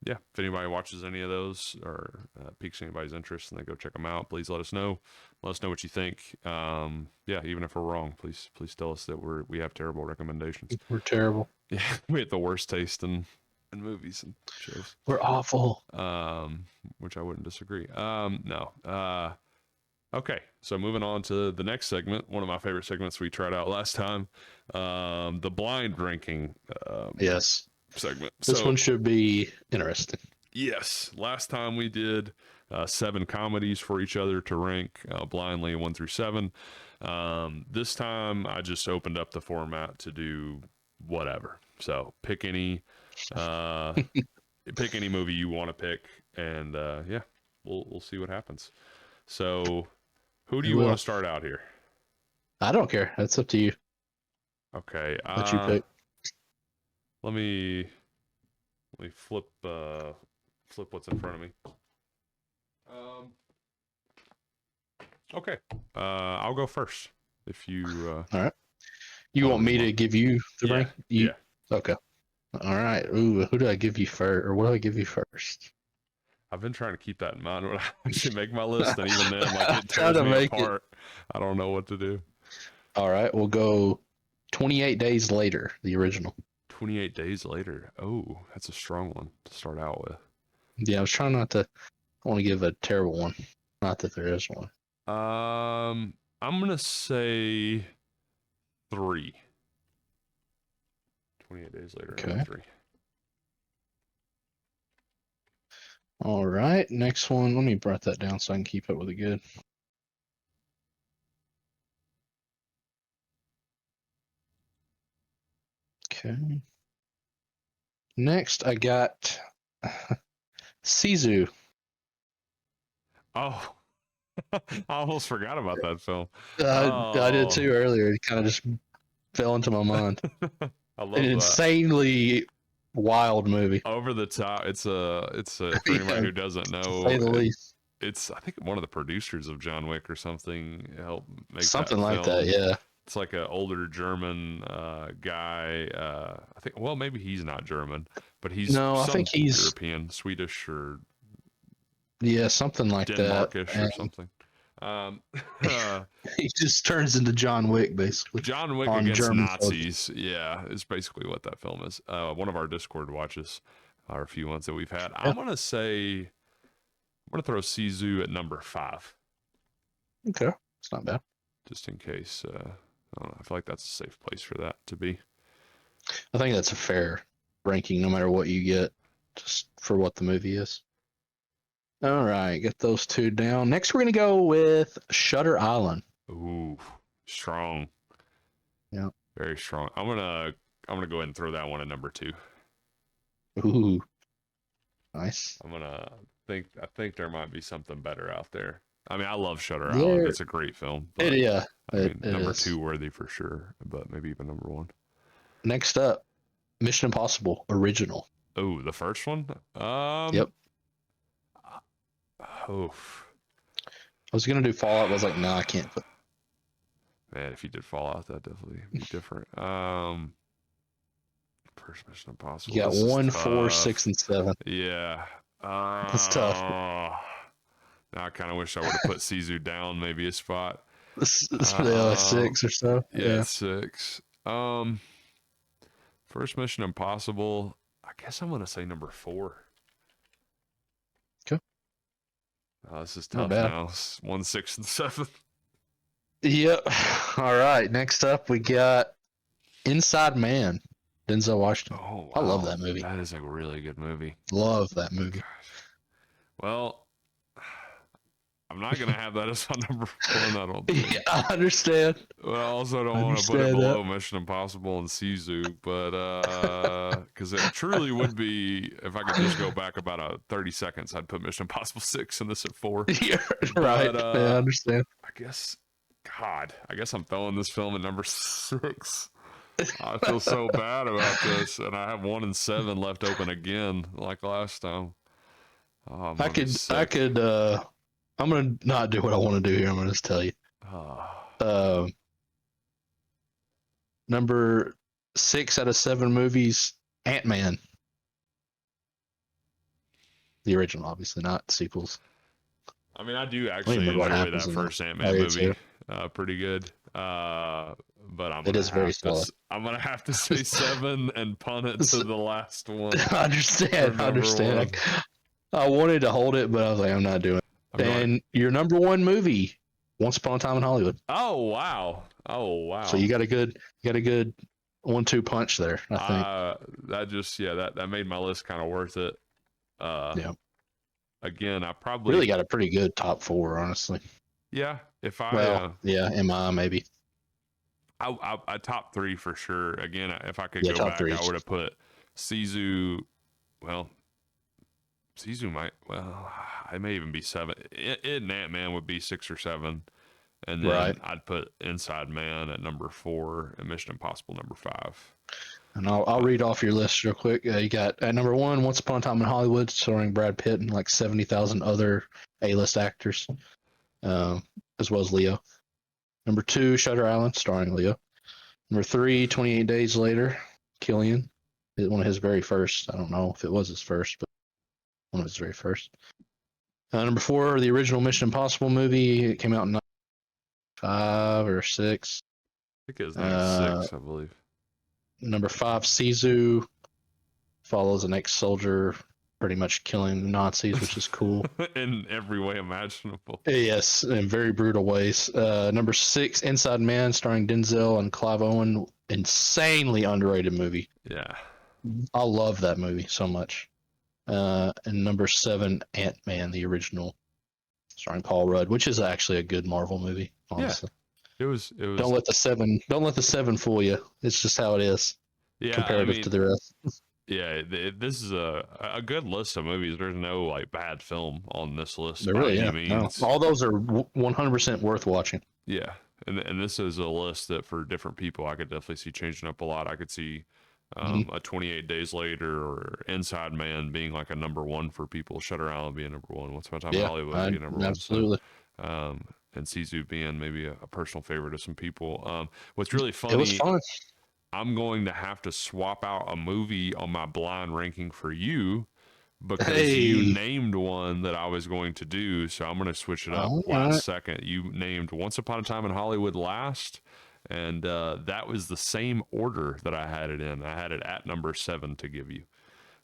yeah, if anybody watches any of those or piques anybody's interest and they go check them out, please let us know. Let us know what you think. Yeah, even if we're wrong, please tell us that we have terrible recommendations. We're terrible. Yeah, we have the worst taste in movies and shows. We're awful. Which I wouldn't disagree. No. Okay, so moving on to the next segment, one of my favorite segments we tried out last time, the blind ranking Yes. segment. This So one should be interesting. yes, last time we did 7 comedies for each other to rank blindly 1 through 7. This time I just opened up the format to do whatever. So pick any movie you want to pick, and yeah, we'll see what happens. So who do We you want will. to start out here? I don't care. That's up to you. Okay, Let you pick. let me flip what's in front of me. Okay, I'll go first. If you All right. You want me to give you the yeah, rank? yeah. Okay. All right. Ooh, who do I give you first? Or what do I give you first? I've been trying to keep that in mind when I actually make my list, and even then, like it Try tears to me make it. apart. I don't know what to do. All right. We'll go 28 Days Later, the original. 28 days later. Oh, that's a strong one to start out with. Yeah, I was trying not to. I want to give a terrible one. Not that there is one. I'm gonna say 3. 28 days later, Okay. number 3. All right. Next one. Let me write that down so I can keep up with it good. Okay. Next, I got Sisu. Oh, I almost forgot about that film. I did Oh, too earlier. It kind of just fell into my mind. I An love that. insanely wild movie. Over the top. It's for anybody Yeah, who doesn't to know. say the least. It's I think one of the producers of John Wick or something helped make that Something like that, film. yeah. It's like an older German guy. I think. Well, maybe he's not German, but he's No, I think some he's, European, Swedish or yeah, something like that. Denmarkish or And something. Um, he just turns into John Wick, basically, John Wick on against German soldiers. Nazis. Yeah, is basically what that film is. One of our Discord watches, or a few ones that we've had. Yeah, I'm gonna throw Sizu at number 5, okay. It's not bad. just in case. I don't know. I feel like that's a safe place for that to be. I think that's a fair ranking, no matter what you get, just for what the movie is. All right, get those two down. Next, we're gonna go with Shutter Island. Ooh, strong. Yeah. Very strong. I'm gonna go ahead and throw that one at number 2. Ooh, nice. I think there might be something better out there. I mean, I love Shutter Island. There, It's a great film. it, But yeah, I mean, it number is. 2 worthy for sure, but maybe even number 1. Next up, Mission Impossible original. Oh, the first one? Yep. Oh, I was gonna do Fallout, but I was like, nah, I can't put. man, if you did Fallout, that'd definitely be different. First Mission Impossible. You got This is 1, 4, tough. 6, and 7. Yeah. That's tough. Now I kind of wish I would have put Sisu down maybe a spot. Yeah, 6 or so. Yeah, 6. First Mission Impossible. I guess I'm gonna say number 4. Okay. This is Not tough bad. now. 1, 6, and 7. Yep. All right. Next up, we got Inside Man. Denzel Washington. Oh, wow. I love that movie. That is a really good movie. Love that movie. Gosh. Well, I'm not gonna have that as my number 1. I don't think. Yeah, I understand. But I also don't want to put it below Mission Impossible and Sisu, but because it truly would be, if I could just go back about 30 seconds, I'd put Mission Impossible 6 and this at 4. Yeah, right. But, Yeah, I understand. I guess I'm throwing this film at number 6. I feel so bad about this, and I have 1 and 7 left open again, like last time. Oh, I could. I'm gonna not do what I want to do here. I'm gonna just tell you. Number 6 out of 7 movies, Ant-Man. The original, obviously, not sequels. I mean, I do actually enjoy that first Ant-Man movie. Pretty good. But I'm gonna have to say 7 and punt it to the last one. I understand. I wanted to hold it, but I was like, I'm not doing it. And your number 1 movie, Once Upon a Time in Hollywood. Oh wow. So you got a good 1-2 punch there, I think. That made my list kind of worth it. Yeah. Again, I probably really got a pretty good top 4, honestly. Yeah. MI maybe. I top 3 for sure. Again, if I could go back, 3. I would have put Sisu. Well, Sisu might. Well, it may even be 7. It and Ant-Man would be 6 or 7, and then I'd put Inside Man at number 4 and Mission Impossible number 5. And I'll read off your list real quick. You got at number 1, Once Upon a Time in Hollywood, starring Brad Pitt and like 70,000 other A-list actors, as well as Leo. Number 2, Shutter Island, starring Leo. Number 3, 28 Days Later, Killian. One of his very first. I don't know if it was his first, but one of his very first. Number 4, the original Mission Impossible movie. It came out in 5 or 6. I think it was 96, I believe. Number 5, Sisu, follows an ex-soldier pretty much killing Nazis, which is cool. In every way imaginable. Yes, in very brutal ways. Number 6, Inside Man, starring Denzel and Clive Owen. Insanely underrated movie. Yeah. I love that movie so much. And number 7, Ant-Man, the original, starring Paul Rudd, which is actually a good Marvel movie, honestly. Yeah. It was. Don't let the 7 fool you. It's just how it is. Yeah. Comparative to the rest. Yeah, this is a good list of movies. There's no like bad film on this list They're by really, any yeah. No, means. all those are 100% worth watching. Yeah, and this is a list that for different people, I could definitely see changing up a lot. I could see a 28 Days Later or Inside Man being like a number one for people. Shutter Island being number one. Once Upon a Time in Yeah, Hollywood being number one. So, absolutely. and Sisu being maybe a personal favorite of some people. What's really It was funny, fun. I'm going to have to swap out a movie on my blind ranking for you because you Hey, named one that I was going to do. So I'm going to switch it up all last right. second. You named Once Upon a Time in Hollywood last, and that was the same order that I had it in. I had it at number 7 to give you.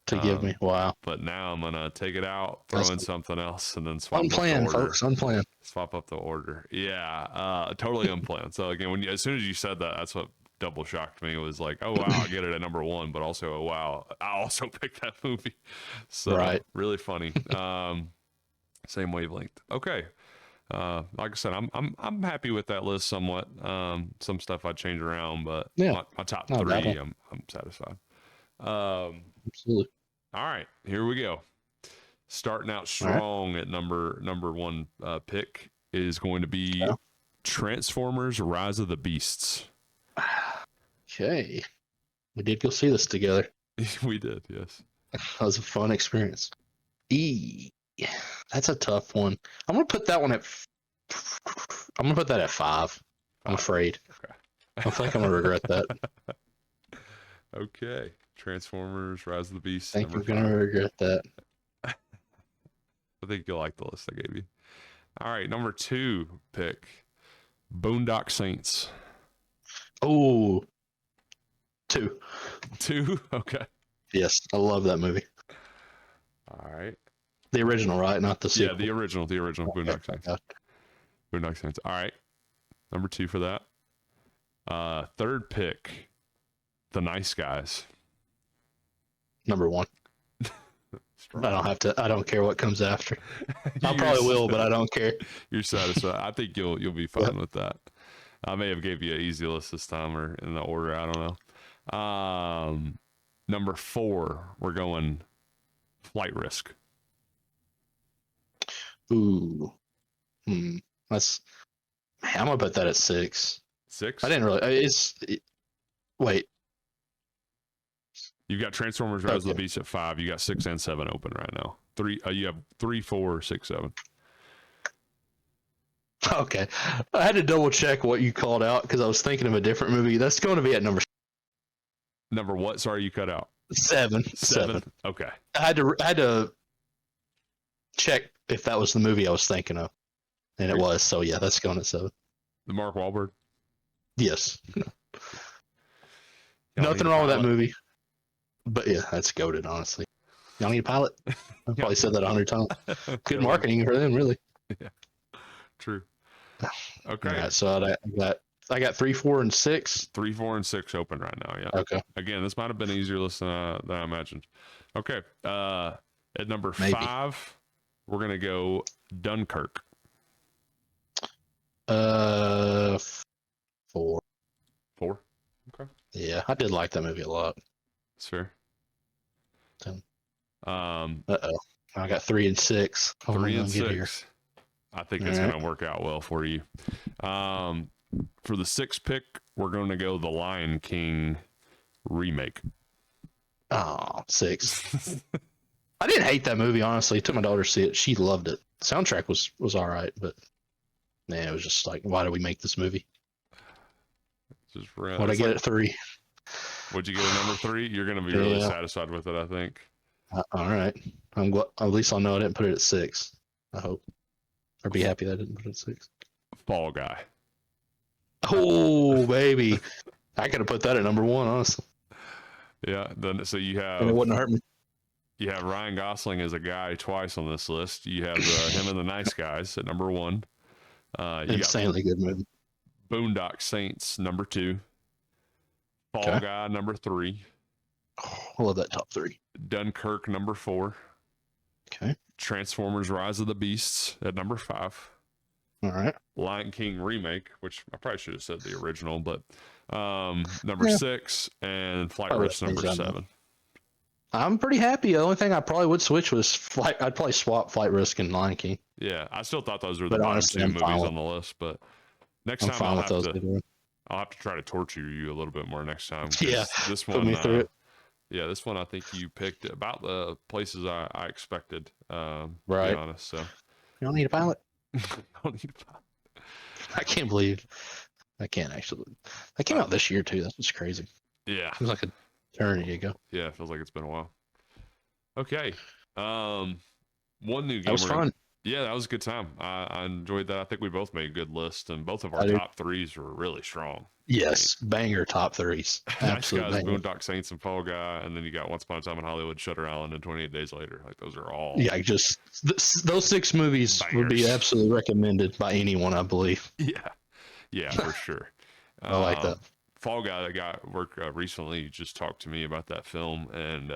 To give me, wow, But now I'm going to take it out, throw that's in something else, and then swap up the unplanned, order. folks. Unplanned. Swap up the order. Yeah, totally unplanned. So again, as soon as you said that, that's what double shocked me. It was like, oh wow, I get it at number 1, but also, oh wow, I also picked that movie. So Right. really funny. Same wavelength. Okay. Like I said, I'm happy with that list somewhat. Some stuff I'd change around, but Yeah, my top not a bad 3, one. I'm satisfied. Um, Absolutely. all right, here we go. Starting out All right. strong at number 1 pick is going to be Transformers: Rise of the Beasts. Okay. We did go see this together. We did, yes. That was a fun experience. That's a tough one. I'm gonna put that one at. I'm gonna put that at 5. I'm afraid. Okay. I feel like I'm gonna regret that. Okay. Transformers: Rise of the Beasts. I think Number I'm gonna 5. regret that. I think you'll like the list I gave you. All right, number 2 pick, Boondock Saints. Oh, 2. 2. Okay. Yes, I love that movie. All right. The original, right? Not the sequel. Yeah, the original Boondock Saints. Boondock Saints. All right. Number 2 for that. Third pick, The Nice Guys. Number 1. I don't have to. I don't care what comes after. I probably will, but I don't care. You're satisfied. I think you'll be fine with that. I may have gave you an easy list this time or in the order. I don't know. Number 4, we're going Flight Risk. Ooh. That's. Man, I'm gonna put that at 6. 6. I didn't really. Wait. You've got Transformers: Rise of the Beast at 5. You got 6 and 7 open right now. 3. You have 3, 4, 6, 7. Okay, I had to double check what you called out because I was thinking of a different movie. That's going to be at number What? Sorry, you cut out. 7. 7. Okay. I had to check if that was the movie I was thinking of, and it was. So yeah, that's going at 7. The Mark Wahlberg. Yes. Nothing wrong with that movie, but yeah, that's goated. Honestly, y'all need a pilot. I probably said that 100 times. Good marketing for them, really. Yeah. True. Okay. All right, so I got 3, 4, and 6. 3, 4, and 6 open right now. Yeah. Okay. Again, this might have been an easier list than I imagined. Okay. At number 5, we're gonna go Dunkirk. 4. 4. Okay. Yeah, I did like that movie a lot. That's fair. 10. I got 3 and 6. 3 and 6. I think it's All going to work out well for you. For the 6th pick, we're going to go The Lion King remake. Oh, 6. I didn't hate that movie, honestly. I took my daughter to see it. She loved it. The soundtrack was all right, but it was just like, why did we make this movie? What'd I get at 3? What'd you get at number 3? You're going to be really satisfied with it, I think. All right. At least I'll know I didn't put it at 6. I hope. Or be happy that I didn't put it at 6. Fall Guy. Oh, baby. I could have put that at number 1, honestly. Yeah. So you have. And it wouldn't hurt me. You have Ryan Gosling as a guy twice on this list. You have him and The Nice Guys at number 1. Insanely good movie. Boondock Saints number 2. Fall Guy number 3. Oh, I love that top 3. Dunkirk number 4. Okay. Transformers: Rise of the Beasts at number 5. All right. Lion King remake, which I probably should have said the original, but number 6, and Flight Risk number 7. I'm pretty happy. The only thing I probably would switch was Flight. I'd probably swap Flight Risk and Lion King. Yeah, I still thought those were the But bottom honestly, two movies on the list, but next I'm time fine with those. I'll have to try to torture you a little bit more next time Yeah, because this put one, me through it. yeah, this one I think you picked about the places I expected. To be Right. honest, so You don't need a pilot. don't need to- I can't believe I can't actually. That came out this year too. That's what's crazy. yeah, Seems like a eternity ago. yeah, it feels like it's been a while. Okay, one new game. That was fun. Yeah, that was a good time. I enjoyed that. I think we both made a good list, and both of our I do. top threes were really strong. Yes, banger top threes. Nice Guys, Absolutely. Boondock Saints, and Fall Guy, and then you got Once Upon a Time in Hollywood, Shutter Island, and 28 Days Later. Like those are all Yeah, just those 6 movies would be bangers. absolutely recommended by anyone, I believe. Yeah, for sure. I like that. Fall Guy that got work recently just talked to me about that film and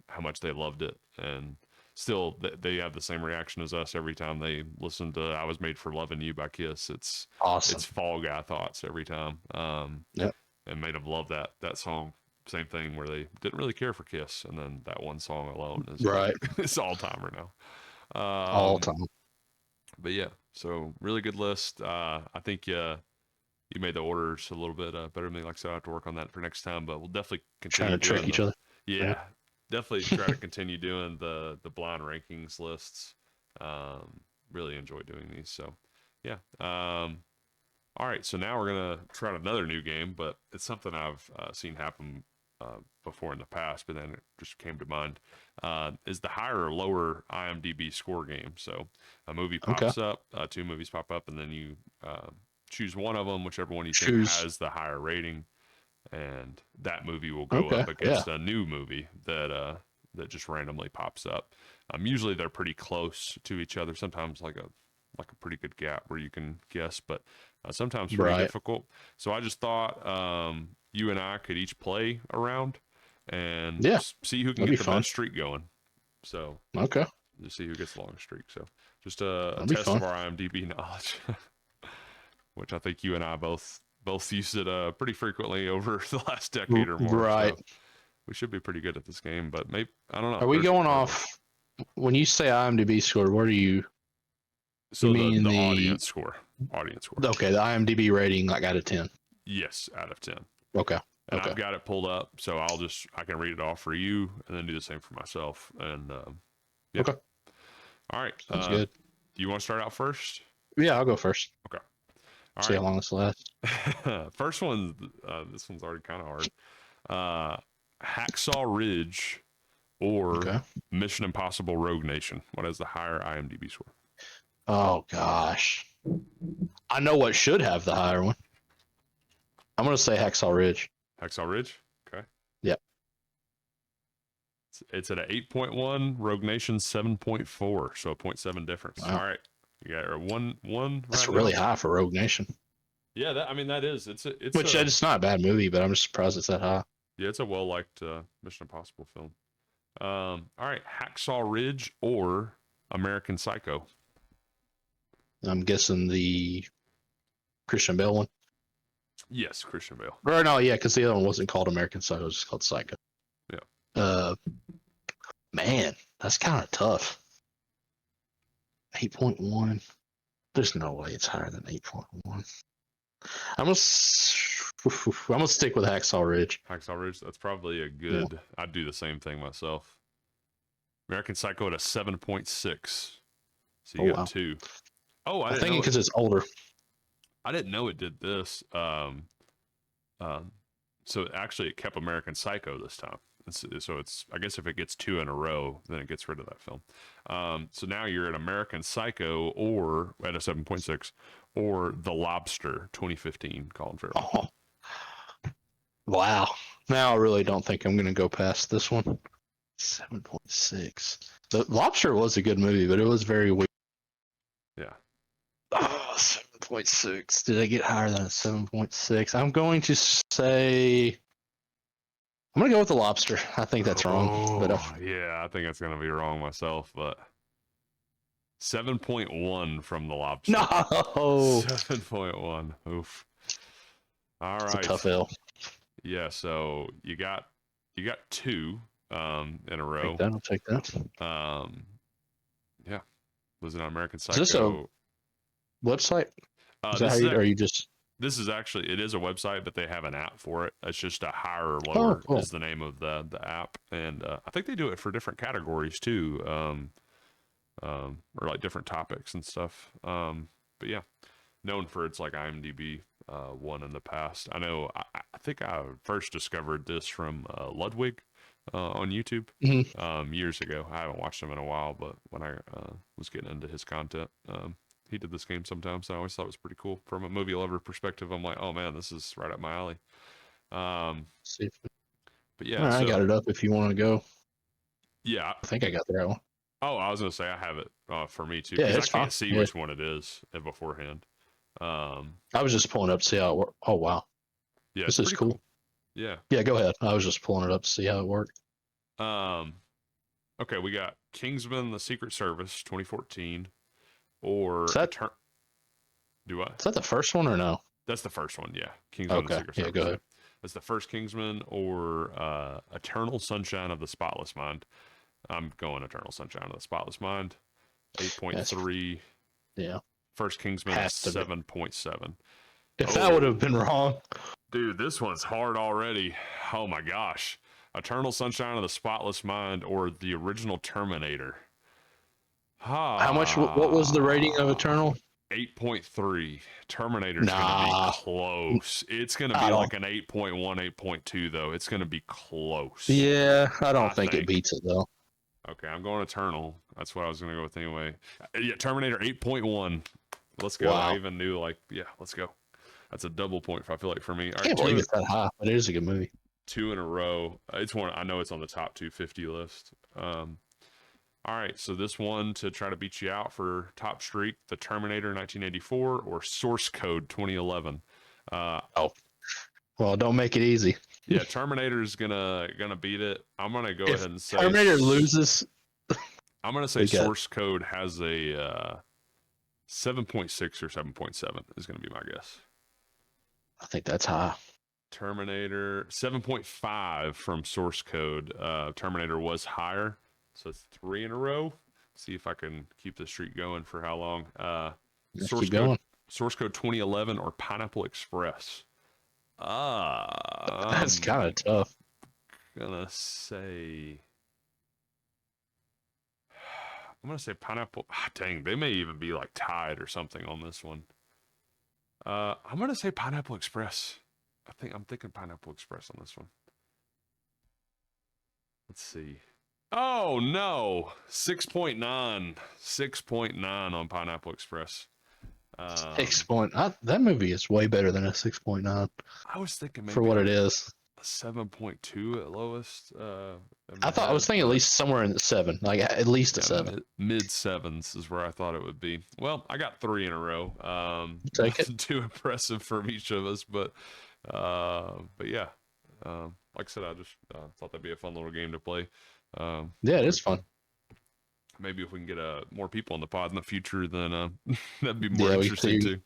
how much they loved it, and still they have the same reaction as us every time they listen to "I Was Made for Loving You" by Kiss. It's Awesome. It's Fall Guy thoughts every time. Yep. And made them love that song. Same thing where they didn't really care for Kiss, and then that one song alone is Right. it's all timer now. All time. But yeah, so really good list. I think you made the orders a little bit better than me. Like I said, I have to work on that for next time, but we'll definitely continue Trying to trick each other. Yeah, definitely try to continue doing the blind rankings lists. Really enjoy doing these. So yeah. All right, so now we're gonna try another new game, but it's something I've seen happen before in the past, but then it just came to mind. Is the higher or lower IMDb score game? So a movie pops up, 2 movies pop up, and then you choose one of them, whichever one you think has the higher rating, and that movie will go up against a new movie that just randomly pops up. Usually they're pretty close to each other. Sometimes like a pretty good gap where you can guess, but sometimes pretty difficult. So I just thought you and I could each play around and see who can get the best streak going. So just see who gets the longest streak. So just a test of our IMDb knowledge, which I think you and I both used it pretty frequently over the last decade or more. Right. So we should be pretty good at this game, but maybe I don't know. Are we going off when you say IMDb score? What are you? So the audience score. Okay, the IMDb rating, like out of 10. Yes, out of 10. Okay. And I've got it pulled up, so I can read it off for you, and then do the same for myself. And yeah. Okay. All right. That's good. Do you want to start out first? Yeah, I'll go first. Okay. See how long this lasts. First one. This one's already kind of hard. Hacksaw Ridge or Mission Impossible: Rogue Nation. What has the higher IMDb score? Oh gosh, I know what should have the higher one. I'm gonna say Hacksaw Ridge. Hacksaw Ridge. Okay. Yep. It's at an 8.1. Rogue Nation 7.4. So a 0.7 difference. Wow. All right. You got one. That's really high for Rogue Nation. Yeah, that is. It's not a bad movie, but I'm just surprised it's that high. Yeah, it's a well liked Mission Impossible film. All right, Hacksaw Ridge or American Psycho. I'm guessing the Christian Bale one. Yes, Christian Bale. Or no, yeah, because the other one wasn't called American Psycho; it was just called Psycho. Yeah. Man, that's kind of tough. 8.1. There's no way it's higher than 8.1. I'm gonna stick with Hacksaw Ridge. Hacksaw Ridge. That's probably a good. Yeah. I'd do the same thing myself. American Psycho at a 7.6. So you got 2. Oh, I think because it's older. I didn't know it did this. So actually, it kept American Psycho this time. So it's I guess if it gets 2 in a row, then it gets rid of that film. So now you're at American Psycho or at a 7.6 or The Lobster 2015, Colin Farrell. Oh. Wow. Now I really don't think I'm going to go past this one. 7.6. The Lobster was a good movie, but it was very weak. Yeah. Oh, 7.6. Did I get higher than a 7.6? I'm going to say I'm going to go with The Lobster. I think that's wrong. But yeah, I think that's going to be wrong myself, but 7.1 from The Lobster. No. 7.1. Oof. All right. It's a tough L. Yeah, so you got 2. in a Take row. that. I'll take that. Yeah, was it on American Is this a Psycho? website? Is that how This is you? Or you just? this is actually, it is a website, but they have an app for it. It's just a higher or Oh, lower cool. is the name of the app, and I think they do it for different categories too, or like different topics and stuff. But yeah, known for its like IMDb one in the past. I know. I think I first discovered this from Ludwig on YouTube Mm-hmm. years ago. I haven't watched him in a while, but when I was getting into his content, he did this game sometimes. I always thought it was pretty cool from a movie lover perspective. I'm like, oh man, this is right up my alley. Um, See if, but all yeah, right, I got so it up. If you want to go, yeah. I think I got the right one. Oh, I was gonna say I have it for me too Yeah, because I it's fine. can't see Yeah, which one it is beforehand. Um, I was just pulling up to see how it works. Oh wow, yeah, it's this is pretty cool. cool. Yeah. Yeah, go ahead. I was just pulling it up to see how it worked. Um, okay, we got Kingsman: The Secret Service 2014 or Is that Do I? is that the first one or no? That's the first one, yeah. Kingsman: The Okay, Secret yeah, go Service, yeah. ahead. That's the first Kingsman or Eternal Sunshine of the Spotless Mind. I'm going Eternal Sunshine of the Spotless Mind. That's 8.3. yeah, First Kingsman is has to be. 7.7. If that would have Oh, been wrong, dude, this one's hard already. Oh my gosh. Eternal Sunshine of the Spotless Mind or the original Terminator. how much? What was the rating of Ah, Eternal? 8.3. Terminator's going to be Nah, close. It's going to I be don't. like an 8.1, 8.2, though. It's going to be close, Yeah, I don't I think it think. beats it though. Okay, I'm going Eternal. That's what I was going to go with anyway. Yeah, Terminator 8.1. Let's go. I Wow, even knew, like, yeah, let's go. That's a double point, I feel like, for me. All right, can't believe it's that high, but it is a good movie. two in a row. It's one, I know it's on the top 250 list. All right, so this one to try to beat you out for top streak, The Terminator 1984 or Source Code 2011. Oh, well, don't make it easy. Yeah, Terminator's gonna beat it. I'm gonna go If ahead and say Terminator loses, I'm gonna say we got. Source Code has a 7.6 or 7.7 is gonna be my guess. I think that's high. Terminator 7.5 from Source Code. Terminator was higher, so it's three in a row. See if I can keep the streak going for how long. Let's Source keep Code going. Source Code 2011 or Pineapple Express. That's I'm kind of tough. gonna say I'm gonna say Pineapple. Dang, they may even be like tied or something on this one. I'm gonna say Pineapple Express. I'm thinking Pineapple Express on this one. Let's see. Oh no, 6.9, 6.9 on Pineapple Express. 6 point. That movie is way better than a 6.9 I was thinking for maybe what it like is. a 7.2 at lowest in I my thought I was head, thinking at but least somewhere in the seven, like at least a yeah, seven. mid sevens is where I thought it would be. Well, I got three in a row. Take it. Nothing too impressive from each of us, but yeah. Like I said, I just thought that'd be a fun little game to play. Yeah, it So is fun. maybe if we can get more people on the pod in the future, then that'd be more Yeah, we interesting see. too.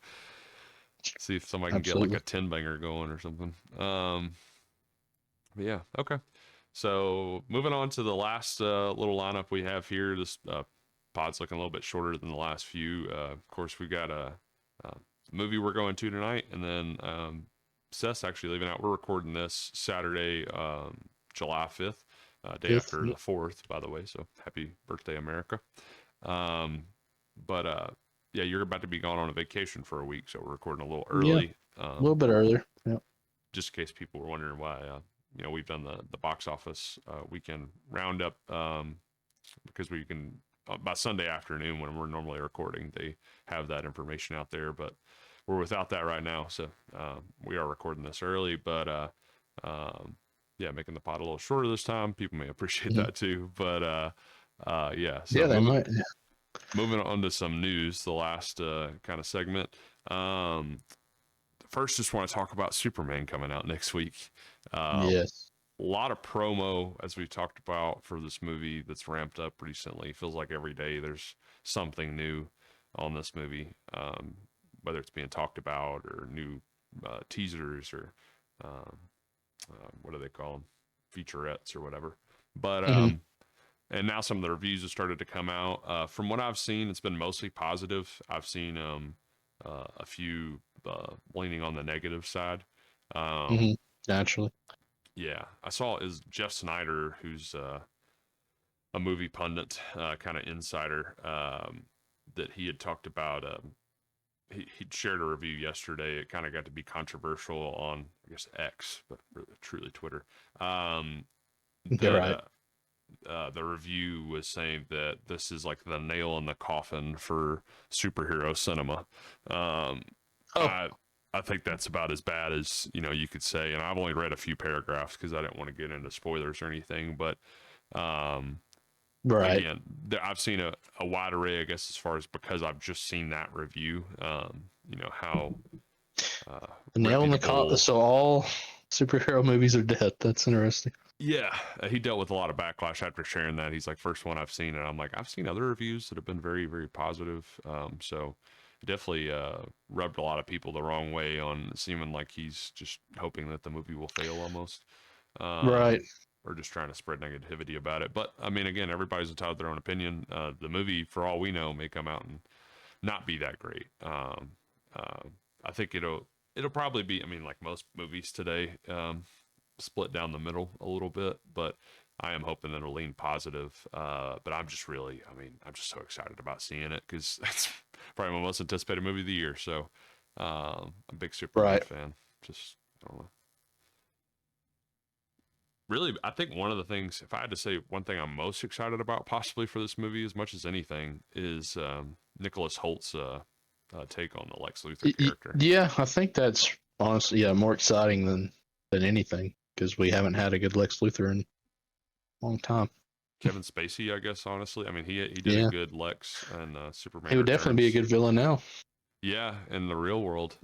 See if somebody can get like Absolutely. a 10 banger going or something. But yeah, okay. So moving on to the last little lineup we have here. This pod's looking a little bit shorter than the last few. Of course, we've got a movie we're going to tonight, and then Seth's actually leaving out. We're recording this Saturday, July 5th, day Fifth. after the 4th, by the way. So happy birthday, America. But yeah, you're about to be gone on a vacation for a week, so we're recording a little Yeah, early. a little bit earlier. Yeah. Just in case people were wondering why, we've done the box office weekend roundup because we can by Sunday afternoon when we're normally recording, they have that information out there, but we're without that right now, so we are recording this early, but yeah, making the pod a little shorter this time. People may appreciate Mhm. that too, but yeah. So Yeah, they might. moving on to some news, the last kind of segment. First, just want to talk about Superman coming out next week. A Yes. lot of promo, as we talked about, for this movie that's ramped up recently. It feels like every day there's something new on this movie, whether it's being talked about or new teasers or um, what do they call them? Featurettes or whatever. But Mm-hmm. and now some of the reviews have started to come out. From what I've seen, it's been mostly positive. I've seen a few leaning on the negative side. Mm-hmm. Um, Naturally. yeah, I saw is Jeff Snyder, who's a movie pundit, kind of insider, that he had talked about. He shared a review yesterday. It kind of got to be controversial on, I guess, X, but really, truly Twitter. Um, You're that right. the review was saying that this is like the nail in the coffin for superhero cinema. Um, Oh, I I think that's about as bad as you could say. And I've only read a few paragraphs because I didn't want to get into spoilers or anything. But um, right. again, I've seen a wide array, I guess, as far as because I've just seen that review. How uh, The nail in the coffin. reputable. So all superhero movies are dead. That's interesting. Yeah, he dealt with a lot of backlash after sharing that. He's like, first one I've seen, and I'm like, I've seen other reviews that have been very, very positive. So it definitely rubbed a lot of people the wrong way on seeming like he's just hoping that the movie will fail almost, Right. or just trying to spread negativity about it. But I mean, again, everybody's entitled to their own opinion. The movie, for all we know, may come out and not be that great. Uh, I think it'll probably be. I mean, like most movies today, split down the middle a little bit, but I am hoping that it'll lean positive. But I'm just really, I mean, I'm just so excited about seeing it because that's probably my most anticipated movie of the year. So I'm a big Superman Right. fan. Just, I don't know. Really, I think one of the things, if I had to say one thing I'm most excited about possibly for this movie as much as anything, is Nicholas Holt's take on the Lex Luthor character. Yeah, I think that's honestly, yeah, more exciting than anything because we haven't had a good Lex Luthor in a long time. Kevin Spacey, I guess, honestly. I mean, he did a Yeah, good Lex and he Superman would definitely be a Returns. good villain now. Yeah, in the real world.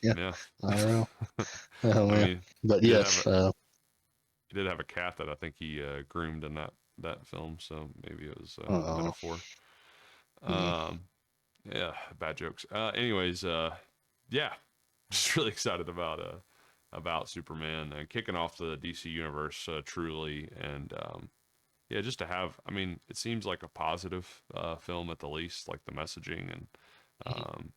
Yeah, Yeah. I don't know. Oh I man, mean, but he did have a yes, he did have a cat that I think he groomed in that film, so maybe it was a uh, metaphor. mm, Um, yeah, bad jokes. Anyways, yeah, just really excited about Superman and kicking off the DC universe truly, and yeah, just to have. I mean, it seems like a positive film at the least, like the messaging and um,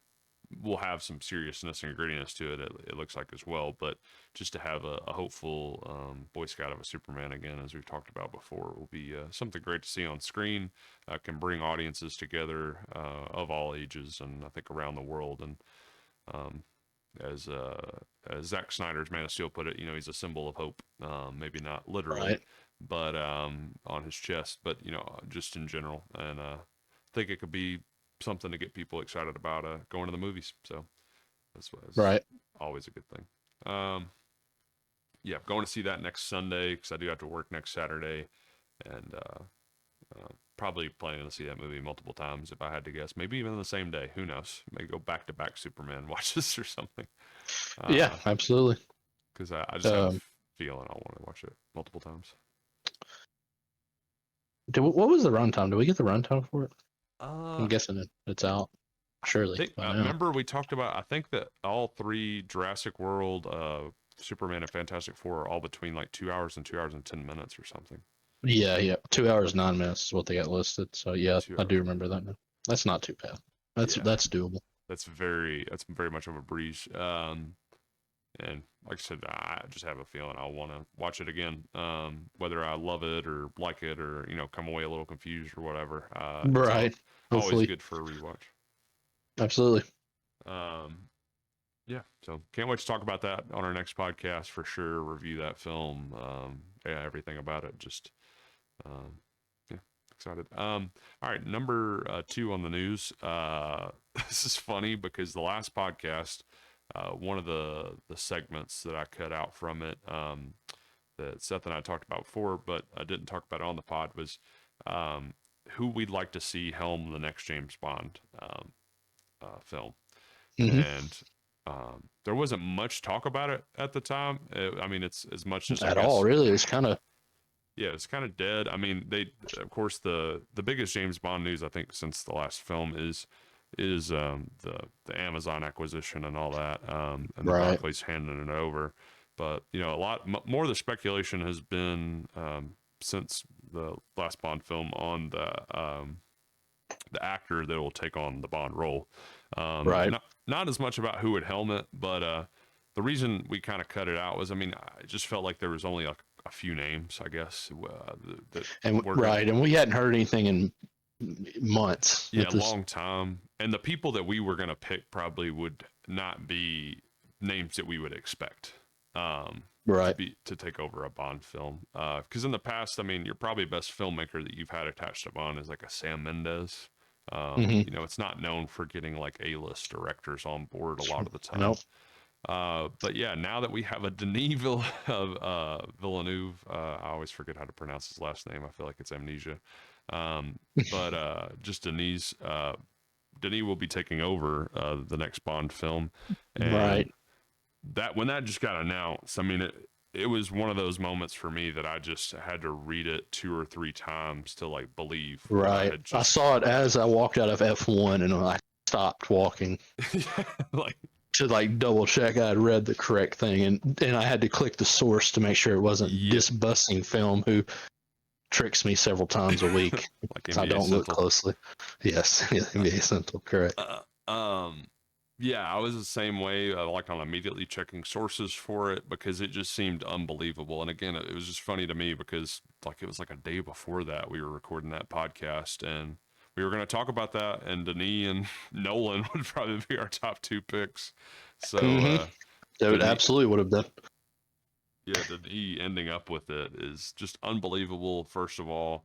will have some seriousness and grittiness to it. It looks like as well, but just to have a hopeful Boy Scout of a Superman again, as we've talked about before, will be something great to see on screen. Can bring audiences together of all ages, and I think around the world. And um, as Zack Snyder's Man of Steel put it, he's a symbol of hope. Maybe not literally, right, but on his chest, but just in general. And I think it could be something to get people excited about going to the movies. So that's right. always a good thing. Yeah, going to see that next Sunday because I do have to work next Saturday, and probably planning to see that movie multiple times if I had to guess. Maybe even the same day. Who knows? Maybe go back to back Superman watches or something. Yeah, absolutely. Because I just have a Um, feeling I'll want to watch it multiple times. what was the runtime? Do we get the runtime for it? I'm Uh, guessing it's out. I Surely think by now. remember we talked about. I think that all three Jurassic World, Superman, and Fantastic Four are all between like 2 hours and 2 hours and 10 minutes or something. Yeah, yeah. 2 hours 9 minutes is what they got listed. So yeah, Two I do hours. remember that now. That's not too bad. Yeah, That's doable. that's very much of a breeze. And like I said, I just have a feeling I'll want to watch it again. Whether I love it or like it or come away a little confused or whatever. It's Right. always Hopefully. good for a rewatch. Absolutely. Um, yeah, so can't wait to talk about that on our next podcast for sure. Review that film, yeah, everything about it. Just um, yeah, excited. All right, number two on the news. This is funny because the last podcast, one of the segments that I cut out from it, that Seth and I talked about before, but I didn't talk about it on the pod, was um, who we'd like to see helm the next James Bond film. Hmm. And there wasn't much talk about it at the time. I mean, it's as much as I At all, guess. really. It's kind of Yeah, it's kind of dead. I mean, they, of course, the biggest James Bond news I think since the last film is the Amazon acquisition and all that, and the right. Broccoli's handing it over. But a lot more of the speculation has been since the last Bond film on the actor that will take on the Bond role. Right. Not as much about who would helm it, but the reason we kind of cut it out was, I mean, I just felt like there was only a few names, I guess, that And were right, and we hadn't heard anything in months. yeah, a long time. And the people that we were gonna pick probably would not be names that we would expect. Right. To take over a Bond film. Because in the past, I mean, you're probably best filmmaker that you've had attached to Bond is like a Sam Mendes. Mm-hmm. You know, it's not known for getting like A-list directors on board a lot of the time. Nope. But yeah, now that we have a Denis Villeneuve, I always forget how to pronounce his last name. I feel like it's amnesia. But just Denis, Denis will be taking over the next Bond film, and Right. that when that just got announced, I mean, it was one of those moments for me that I just had to read it 2 or 3 times to like believe. Right. I saw it as I walked out of F1, and I stopped walking like to like double check I had read the correct thing, and I had to click the source to make sure it wasn't this bussing film who tricks me several times a week. like I don't look closely. Yes, NBA Central, correct. Yeah, I was the same way. Like I'm immediately checking sources for it because it just seemed unbelievable. And again, it was just funny to me because like it was like a day before that we were recording that podcast, and we were going to talk about that. And Denis and Nolan would probably be our top 2 picks. So that would absolutely would have been. Yeah, Denis ending up with it is just unbelievable. First of all,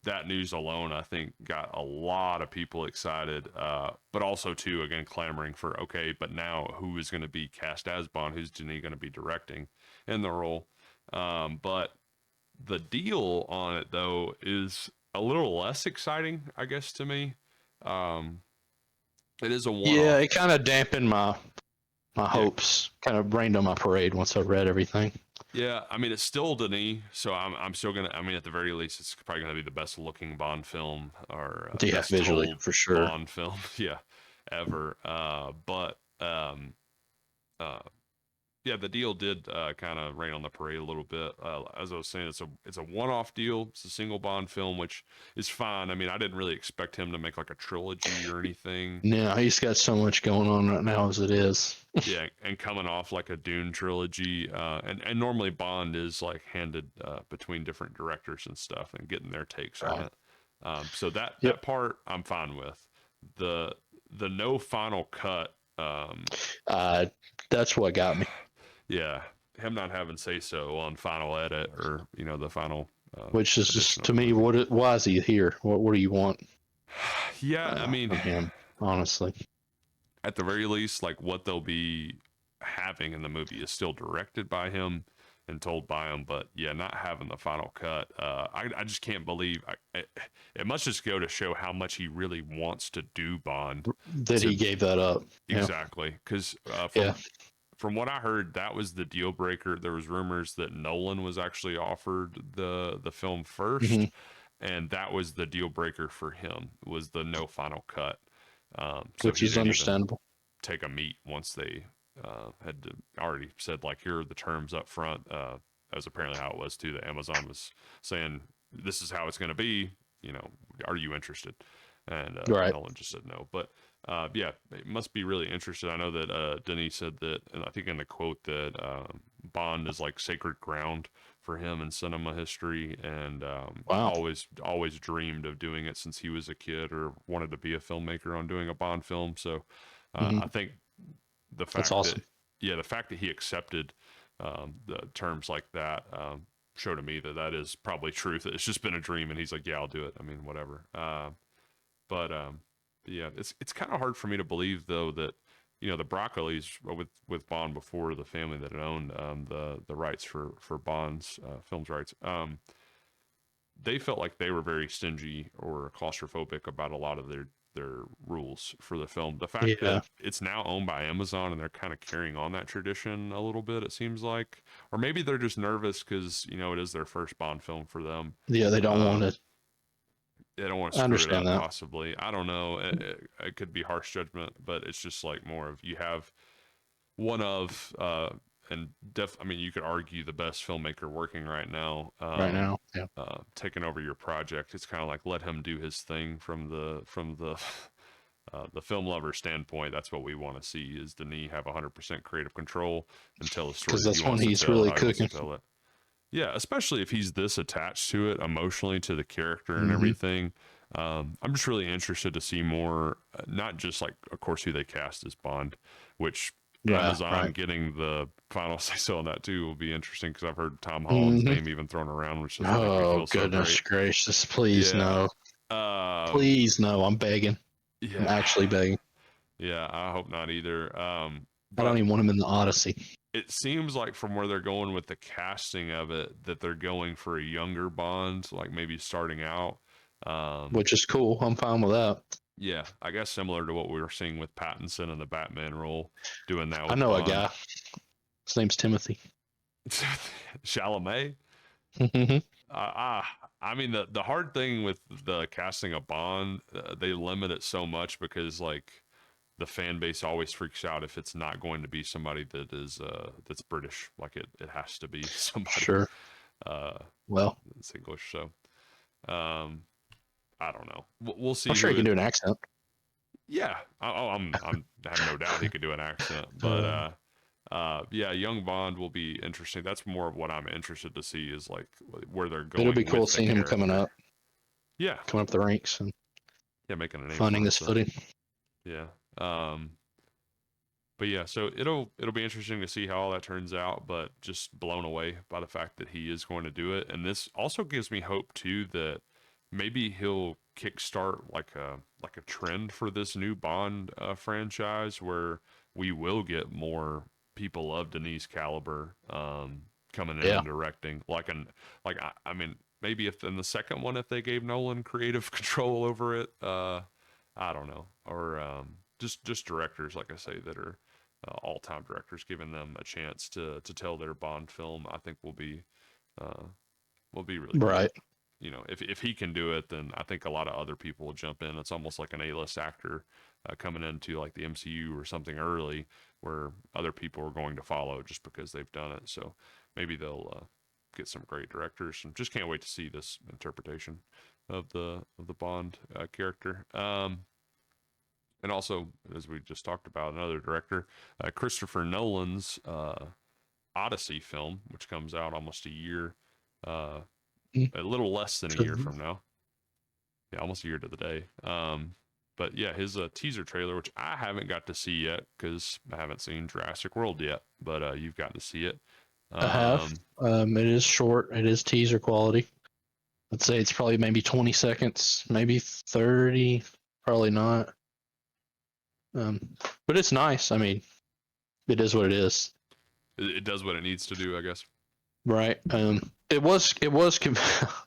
that news alone, I think, got a lot of people excited, but also, too, again, clamoring for, okay, but now who is going to be cast as Bond? Who's Denis going to be directing in the role? But the deal on it, though, is a little less exciting, I guess, to me. It is a one-off. Yeah, it kind of dampened my hopes, kind of rained on my parade once I read everything. Yeah, I mean, it's still Denis, so I'm still gonna. I mean, at the very least, it's probably gonna be the best looking Bond film or best visually for sure Bond film, yeah, ever. But yeah, the deal did kind of rain on the parade a little bit. As I was saying, it's a one-off deal. It's a single Bond film, which is fine. I mean, I didn't really expect him to make like a trilogy or anything. Yeah, he's got so much going on right now as it is. Yeah, and coming off like a Dune trilogy, and normally Bond is like handed between different directors and stuff and getting their takes on it. So that part I'm fine with. The no final cut. That's what got me. Yeah, him not having say so on final edit or the final. Which is just to me, why is he here? What do you want? Yeah, I mean, from him, honestly. At the very least, like what they'll be having in the movie is still directed by him and told by him, but yeah, not having the final cut. I just can't believe it must just go to show how much he really wants to do Bond. That he gave that up. Exactly, because from what I heard, that was the deal breaker. There was rumors that Nolan was actually offered the film first, and that was the deal breaker for him, was the no final cut. So which is understandable. Take a meet once they had already said like, here are the terms up front. That was apparently how it was too. That Amazon was saying this is how it's going to be. Are you interested? And Nolan just said no. But yeah, it must be really interested. I know that Denis said that, and I think in the quote that Bond is like sacred ground for him in cinema history, and always dreamed of doing it since he was a kid or wanted to be a filmmaker on doing a Bond film. So I think the fact the fact that he accepted the terms like that show to me that is probably truth. It's just been a dream, and he's like, yeah, I'll do it. I mean, whatever. But yeah, it's kind of hard for me to believe though that the Broccolis with Bond before, the family that had owned the rights for Bond's films rights, they felt like they were very stingy or claustrophobic about a lot of their rules for the film. The fact that it's now owned by Amazon and they're kind of carrying on that tradition a little bit, it seems like, or maybe they're just nervous because it is their first Bond film for them. Yeah, they don't want it. They don't want to screw it up, possibly. I don't know. It could be harsh judgment, but it's just like more of you have one of I mean, you could argue the best filmmaker working right now, right now. Yeah. taking over your project. It's kind of like let him do his thing from the film lover standpoint. That's what we want to see is Denis have 100% creative control and tell the story Because that he that's when wants to he's tell, really how he wants to cooking. tell it. Yeah, especially if he's this attached to it emotionally, to the character and Hmm. everything. I'm just really interested to see more, not just like, of course, who they cast as Bond, which Right. Amazon Right. getting the final say so on that too will be interesting because I've heard Tom Holland's Hmm. name even thrown around, which doesn't make me Oh feel so goodness great. gracious! Please Yeah. no. Um, Please no. I'm begging. I'm yeah. actually begging. Yeah, I hope not either. I don't But even want him in the Odyssey. it seems like from where they're going with the casting of it, that they're going for a younger Bond, like maybe starting out. Um, Which is cool. I'm fine with that. yeah, I guess similar to what we were seeing with Pattinson in the Batman role, doing that I with know a Bond. guy. His name's Timothy. Chalamet. Hmm. I mean, the hard thing with the casting of Bond, they limit it so much because like the fan base always freaks out if it's not going to be somebody that is that's British. Like it has to be somebody Sure. uh Well, that's English. So um I don't know. We'll I'm see sure he who can it. do an accent. Yeah, I have no doubt he could do an accent, but Uh, yeah, young Bond will be interesting. That's more of what I'm interested to see is like where they're it'll be going cool with the seeing him character. Yeah, coming up the ranks and yeah, making a name for finding his himself. footing. Yeah. But yeah, so it'll be interesting to see how all that turns out, but just blown away by the fact that he is going to do it. And this also gives me hope too that maybe he'll kickstart like a trend for this new Bond franchise where we will get more people of Denise caliber coming in Yeah. and directing. I mean maybe if in the second one if they gave Nolan creative control over it, I don't know, or just directors like I say that are all-time directors, giving them a chance to tell their Bond film, I think uh, will be really cool. Right. You know, if he can do it, then I think a lot of other people will jump in. It's almost like an A-list actor coming into like the MCU or something early, where other people are going to follow just because they've done it. So maybe they'll get some great directors, and just can't wait to see this interpretation of the Bond character. And also, as we just talked about, another director, Christopher Nolan's Odyssey film, which comes out almost a year, uh, Mm. a little less than a year So, from now. Yeah, almost a year to the day. But yeah, his teaser trailer, which I haven't got to see yet because I haven't seen Jurassic World yet, but you've got to see it. I have. Um, It is short. It is teaser quality. I'd say it's probably maybe 20 seconds, maybe 30. Probably not. Um, but it's nice. I mean, it is what it is. it does what it needs to do, I guess. Right. It was. It was.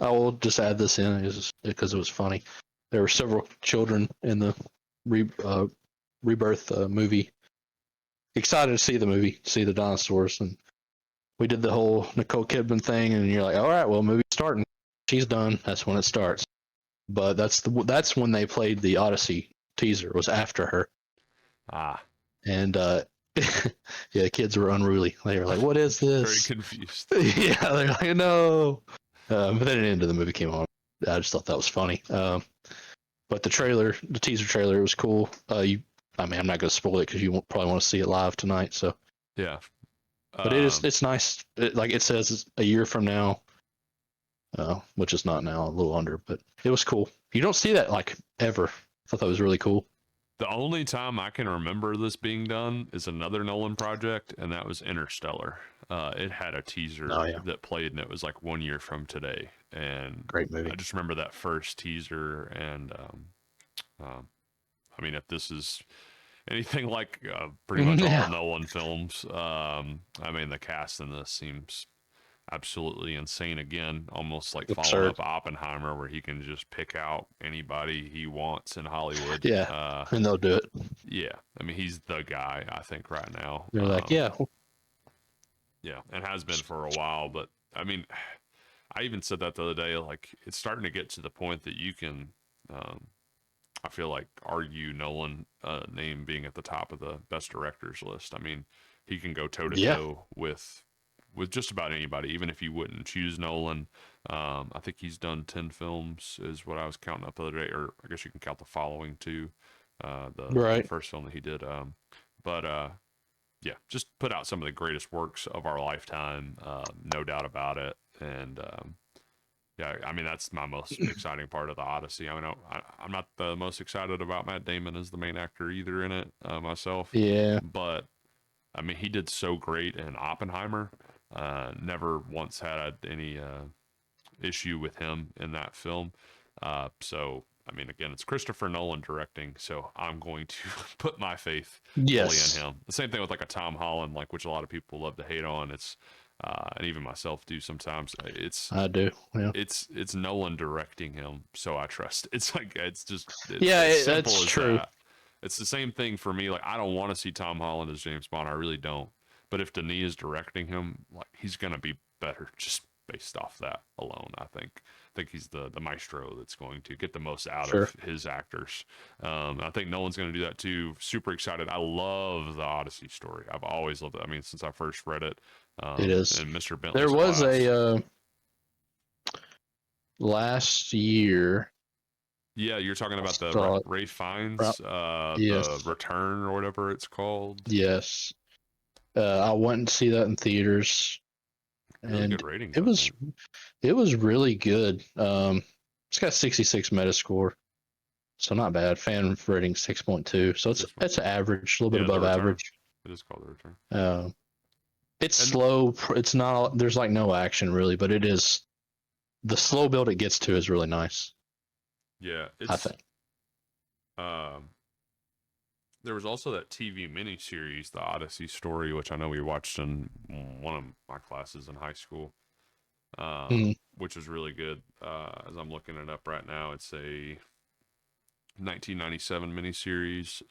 I will just add this in because it was funny. There were several children in the Rebirth movie excited to see the movie, see the dinosaurs, and we did the whole Nicole Kidman thing, and you're like, all right, well, movie's starting. She's done. That's when it starts. But that's when they played the Odyssey teaser. Was after her, Ah, and yeah, kids were unruly. They were like, "What is very this?" confused. Yeah, they're like, "No." But then the end of the movie came on. I just thought that was funny. But the trailer, the teaser trailer, it was cool. I mean, I'm not going to spoil it because you probably want to see it live tonight. So, Yeah. but it is, Um, it's nice. Like it says, it's a year from now, which is not now, a little under. But it was cool. You don't see that like ever. I thought that was really cool. The only time I can remember this being done is another Nolan project, and that was Interstellar. It had a Oh teaser yeah, that played, and it was like 1 year from today. And great I movie. just remember that first teaser. And um, I mean, if this is anything like pretty much all Yeah, Nolan films, I mean, the cast in this seems absolutely insane again, almost like following absurd. up Oppenheimer, where he can just pick out anybody he wants in Hollywood. Yeah, and they'll do it. Yeah, I mean he's the guy I think right now. They're like, yeah, Yeah, and has been for a while. But I mean, I even said that the other day. Like it's starting to get to the point that you can, um, I feel like, argue Nolan name being at the top of the best directors list. I mean, he can go toe to Yeah. toe with just about anybody, even if you wouldn't choose Nolan. I think he's done 10 films, is what I was counting up the other day, or I guess you can count the following too, the Right. first film that he did. But yeah, just put out some of the greatest works of our lifetime, no doubt about it. And yeah, I mean that's my most exciting part of the Odyssey. I mean, I'm not the most excited about Matt Damon as the main actor either in it myself, Yeah. but I mean he did so great in Oppenheimer. Never once had any issue with him in that film. So I mean, again, it's Christopher Nolan directing, so I'm going to put my faith fully in Yes. him. The same thing with like a Tom Holland, like which a lot of people love to hate on. It's and even myself do sometimes. I do. Yeah. It's Nolan directing him, so I trust. It's like it's Yeah, as simple that's as true. that. It's the same thing for me. Like I don't want to see Tom Holland as James Bond. I really don't. But if Denis is directing him, like he's gonna be better just based off that alone. I think he's the maestro that's going to get the most out Sure. of his actors. I think Nolan's going to do that too. Super excited. I love the Odyssey story. I've always loved it. I mean, since I first read it, It is. in Mr. There Bentley's was class. a last year. Yeah, you're talking about the Saw it. Ray Fiennes, the Yes. Return or whatever it's called. Yes. I went to see that in theaters, Really good and ratings, it I was think. it was really good. It's got 66 Metascore, so not bad. Fan rating 6.2, so it's 6.2. average, a little bit Yeah, The above Return. average. It is called The Return. Uh, it's And slow. It's not. There's like no action really, but it is the slow build it gets to is really nice. yeah, I it's think. um there was also that TV miniseries, The Odyssey Story, which I know we watched in one of my classes in high school, Mhm. which is really good. As I'm looking it up right now, it's a 1997 miniseries.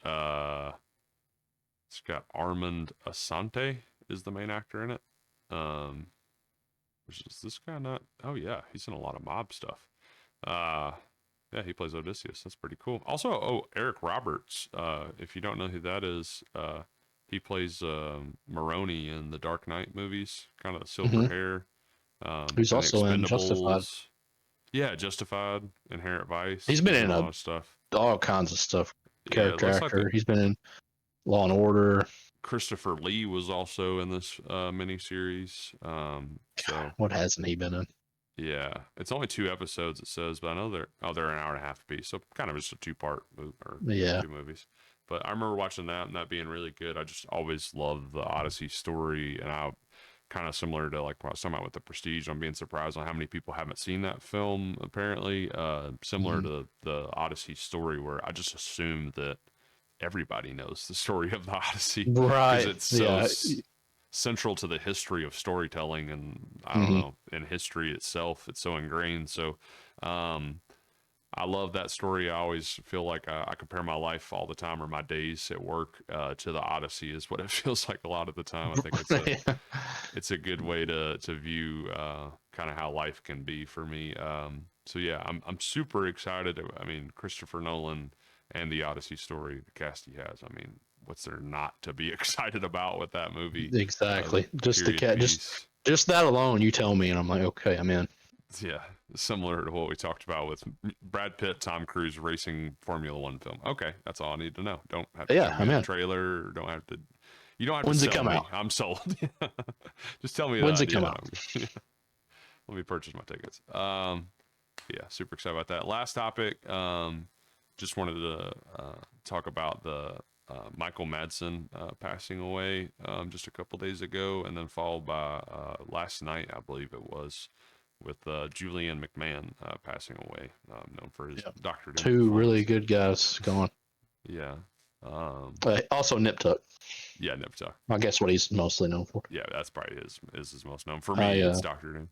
It's got Armand Asante is the main actor in it. Um, which is this guy not? Oh yeah, he's in a lot of mob stuff. Uh, yeah, he plays Odysseus. That's pretty cool. Also, oh, Eric Roberts. If you don't know who that is, he plays Maroni in the Dark Knight movies. Kind of silver Mhm. hair. He's In the also in Justified. Expendables. Yeah, Justified, Inherent Vice. He's been He's in in a lot of stuff. all kinds of stuff. Yeah, it Character looks like actor. He's been in Law and Order. Christopher Lee was also in this miniseries. So What hasn't he been in? yeah, it's only 2 episodes. It says, but I know they're an hour and a half apiece, so kind of just a two-part or Yeah. 2 movies. But I remember watching that and that being really good. I just always loved the Odyssey story, and I kind of similar to like what I was talking about with the Prestige. I'm being surprised on how many people haven't seen that film. Apparently, similar Mhm. to the Odyssey story, where I just assumed that everybody knows the story of the Odyssey because Right. it's so Yeah. central to the history of storytelling, and I don't Hmm. know, in history itself, it's so ingrained. So, um, I love that story. I always feel like I compare my life all the time or my days at work to the Odyssey is what it feels like a lot of the time. I think it's a good way to view kind of how life can be for me. So yeah, I'm super excited. I mean, Christopher Nolan and the Odyssey story, the cast he has. I mean, what's there not to be excited about with that movie? The Exactly. Just the period cat. piece. Just that alone, you tell me, and I'm like, okay, I'm in. Yeah, similar to what we talked about with Brad Pitt, Tom Cruise racing Formula One film. Okay, that's all I need to know. Don't have to show Yeah, me I'm a in. trailer. Don't have to. You don't have to When's it sell come me. out? I'm sold. Just tell me the When's it idea. come And out? let me purchase my tickets. Yeah, super excited about that. Last topic. Just wanted to talk about the Michael Madsen passing away just a couple days ago, and then followed by last night, I believe it was, with Julian McMahon passing away, known for his Yeah. Doctor Doom Two really performances. good guys gone. Yeah. Also, Nip Tuck. Yeah, Nip Tuck. I guess what he's mostly known for. Yeah, that's probably his most known. For me, I it's Doctor Doom.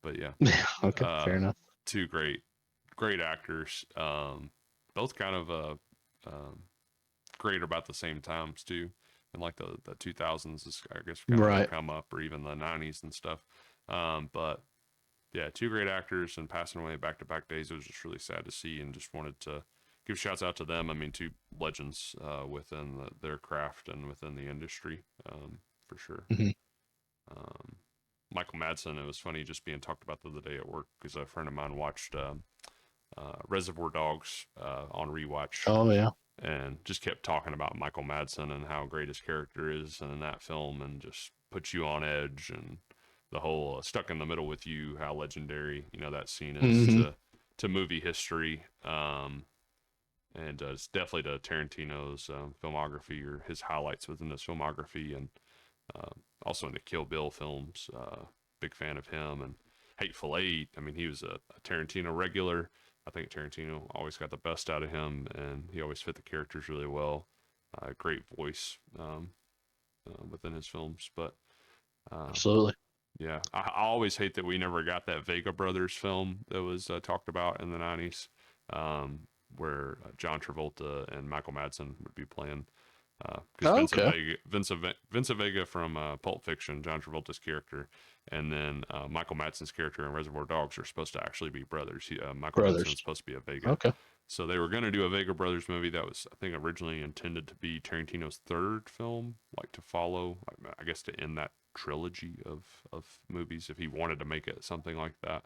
But yeah, okay, fair uh, enough. two great actors. Both kind of great about the same times too. And like the 2000s is I guess kind of their Right. come up, or even the 90s and stuff. But yeah, two great actors and passing away back to back days. It was just really sad to see, and just wanted to give shouts out to them. I mean, two legends within their craft and within the industry for sure. Mhm. Michael Madsen, it was funny just being talked about the other day at work because a friend of mine watched Reservoir Dogs on rewatch Oh yeah. and just kept talking about Michael Madsen and how great his character is in that film, and just puts you on edge, and the whole stuck in the middle with you, how legendary that scene is Hmm. to movie history. And it's definitely to Tarantino's filmography, or his highlights within his filmography, and also in the Kill Bill films. Big fan of him, and Hateful Eight. I mean, he was a Tarantino regular. I think Tarantino always got the best out of him, and he always fit the characters really well. Great voice within his films, but Absolutely. yeah, I always hate that we never got that Vega Brothers film that was talked about in the '90s, where John Travolta and Michael Madsen would be playing. Because Oh, Vincent okay. Vega, Vincent Vega from Pulp Fiction, John Travolta's character, and then Michael Madsen's character in Reservoir Dogs are supposed to actually be brothers. Michael Madsen Brothers. is supposed to be a Vega, Okay. so they were going to do a Vega Brothers movie that was, I think, originally intended to be Tarantino's third film, like to follow, I guess, to end that trilogy of movies. If he wanted to make it something like that,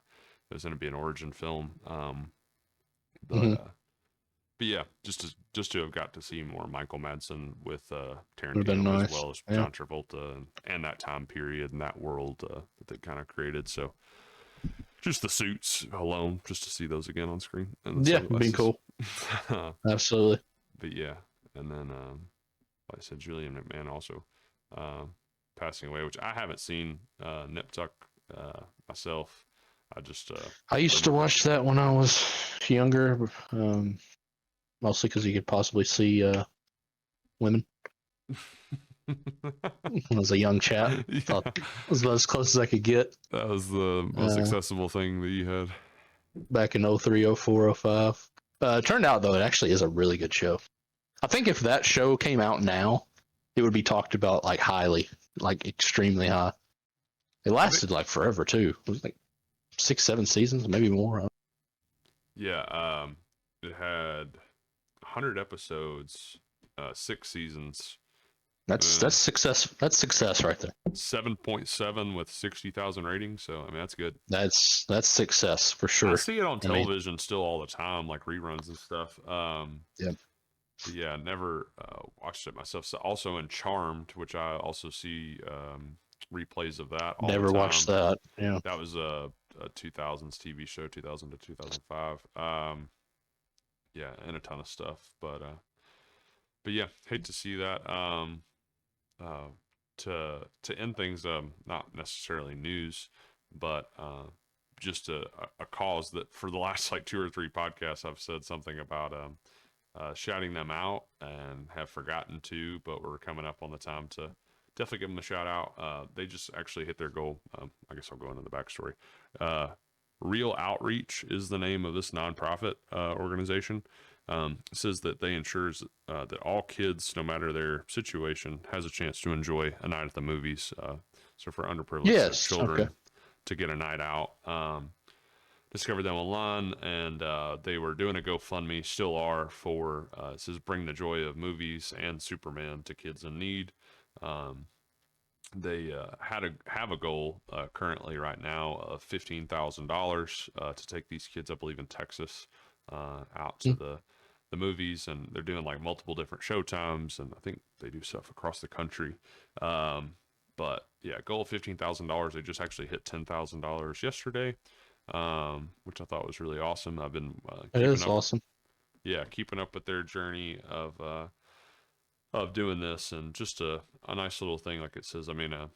it was going to be an origin film. But Hmm. uh, but yeah, just to have got to see more Michael Madsen with Would have been Tarantino, as nice. well as Yeah. John Travolta, and that time period and that world that they kind of created. So just the suits alone, just to see those again on screen, and the Yeah. Being sunglasses. cool. Absolutely. But yeah, and then like I said, Julian McMahon also uh, passing away, which I haven't seen Nip Tuck myself. I just I used to remember. watch that when I was younger, mostly because you could possibly see women. When I was a young chap, Yeah, thought it was about as close as I could get. that was the most Uh, accessible thing that you had. Back in 03, 04, 05. Turned out though, it actually is a really good show. I think if that show came out now, it would be talked about like highly, like extremely high. It I think, lasted like forever too. It was like 6, 7 seasons, maybe more. yeah, it had 100 episodes, 6 seasons, uh, That's success. That's success right there. 7.7 with 60,000 ratings. So I mean, that's good. That's success for I sure. see it on I mean, television still all the time, like reruns and stuff. yeah, But yeah, I never watched it myself. So also in Charmed, which I also see replays of that all the never watched time. that. Yeah, That was a 2000s TV show, 2000 to 2005. Yeah, and a ton of stuff. But yeah, hate to see that. Uh, to end things, not necessarily news, but just a cause that for the last like 2 or 3 podcasts I've said something about shouting them out and have forgotten to, but we're coming up on the time to definitely give them a shout out. They just actually hit their goal. I guess I'll go into the backstory. Uh, Real Outreach is the name of this nonprofit organization. Says that they ensures that all kids, no matter their situation, has a chance to enjoy a night at the movies. So for underprivileged yes, okay. children to get a night out. Discovered them online, and they were doing a GoFundMe, still are, for it says bring the joy of movies and Superman to kids in need. Um, they have a goal currently right now of $15,000 to take these kids, I believe in Texas, out to Mm. the movies, and they're doing like multiple different show times, and I think they do stuff across the country. But yeah, goal of $15,000. They just actually hit $10,000 yesterday, which I thought was really awesome. I've been It is awesome. keeping up with their journey of doing this, and just a nice little thing, like it says. I mean, a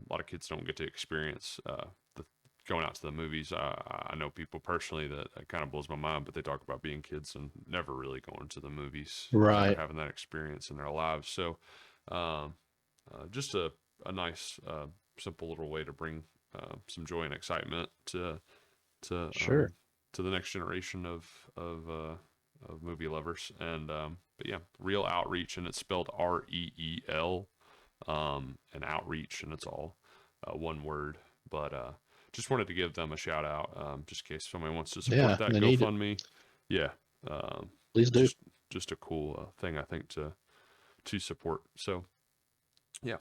lot of kids don't get to experience the going out to the movies. I know people personally that it kind of blows my mind, but they talk about being kids and never really going to the movies, never Right. having that experience in their lives. So, um, just a nice, simple little way to bring some joy and excitement to Sure. to the next generation of movie lovers. And but yeah, Real Outreach, and it's spelled REEL, and Outreach, and it's all one word. But just wanted to give them a shout out, just in case somebody wants to support Yeah, that they need it. GoFundMe. Yeah, um, Please do. just a cool thing, I think, to support. So yeah,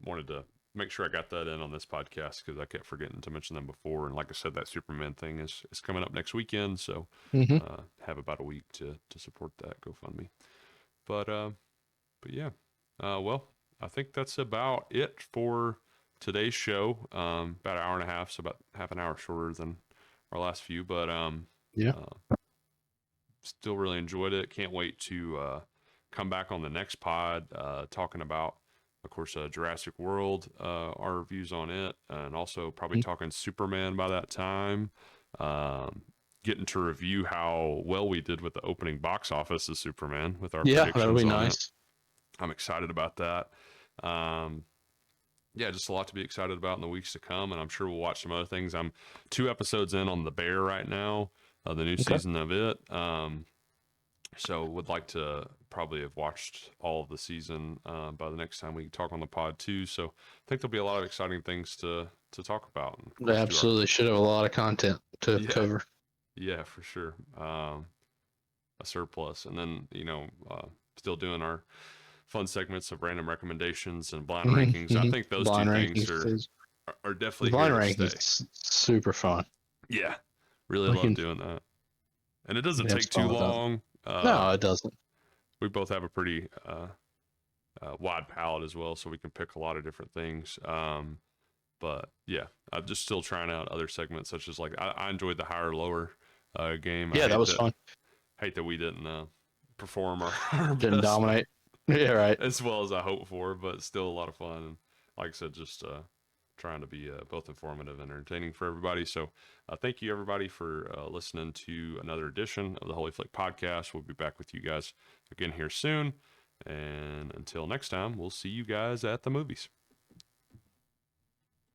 wanted to make sure I got that in on this podcast because I kept forgetting to mention them before. And like I said, that Superman thing is coming up next weekend, so Mm-hmm. have about a week to support that GoFundMe. But yeah, well, I think that's about it for today's show. About an hour and a half, so about half an hour shorter than our last few, but Yeah. still really enjoyed it. Can't wait to come back on the next pod talking about, of course, Jurassic World, our reviews on it, and also probably talking Superman by that time. Getting to review how well we did with the opening box office of Superman with our Yeah, that'll predictions be on it. nice. I'm excited about that. Yeah, just a lot to be excited about in the weeks to come, and I'm sure we'll watch some other things. I'm 2 episodes in on The Bear right now, the new season of it. So would like to probably have watched all of the season by the next time we talk on the pod too. So I think there'll be a lot of exciting things to talk about. And of They course, absolutely should have a lot of content to yeah, cover. yeah, for sure. A surplus, and then still doing our fun segments of random recommendations and blind rankings. I think those Blind two things rankings. are definitely here Blind to rankings stay. super fun. Yeah, really We love can doing that, and it doesn't have take fun too with that. long. No, it doesn't. We both have a pretty wide palette as well, so we can pick a lot of different things. But yeah, I'm just still trying out other segments, such as like I enjoyed the higher lower game. Yeah, that was fun. Hate that we didn't perform our Didn't best dominate. Yeah, right. as well as I hoped for, but still a lot of fun. And like I said, just trying to be both informative and entertaining for everybody. So thank you everybody for listening to another edition of the Holy Flick podcast. We'll be back with you guys again here soon. And until next time, we'll see you guys at the movies.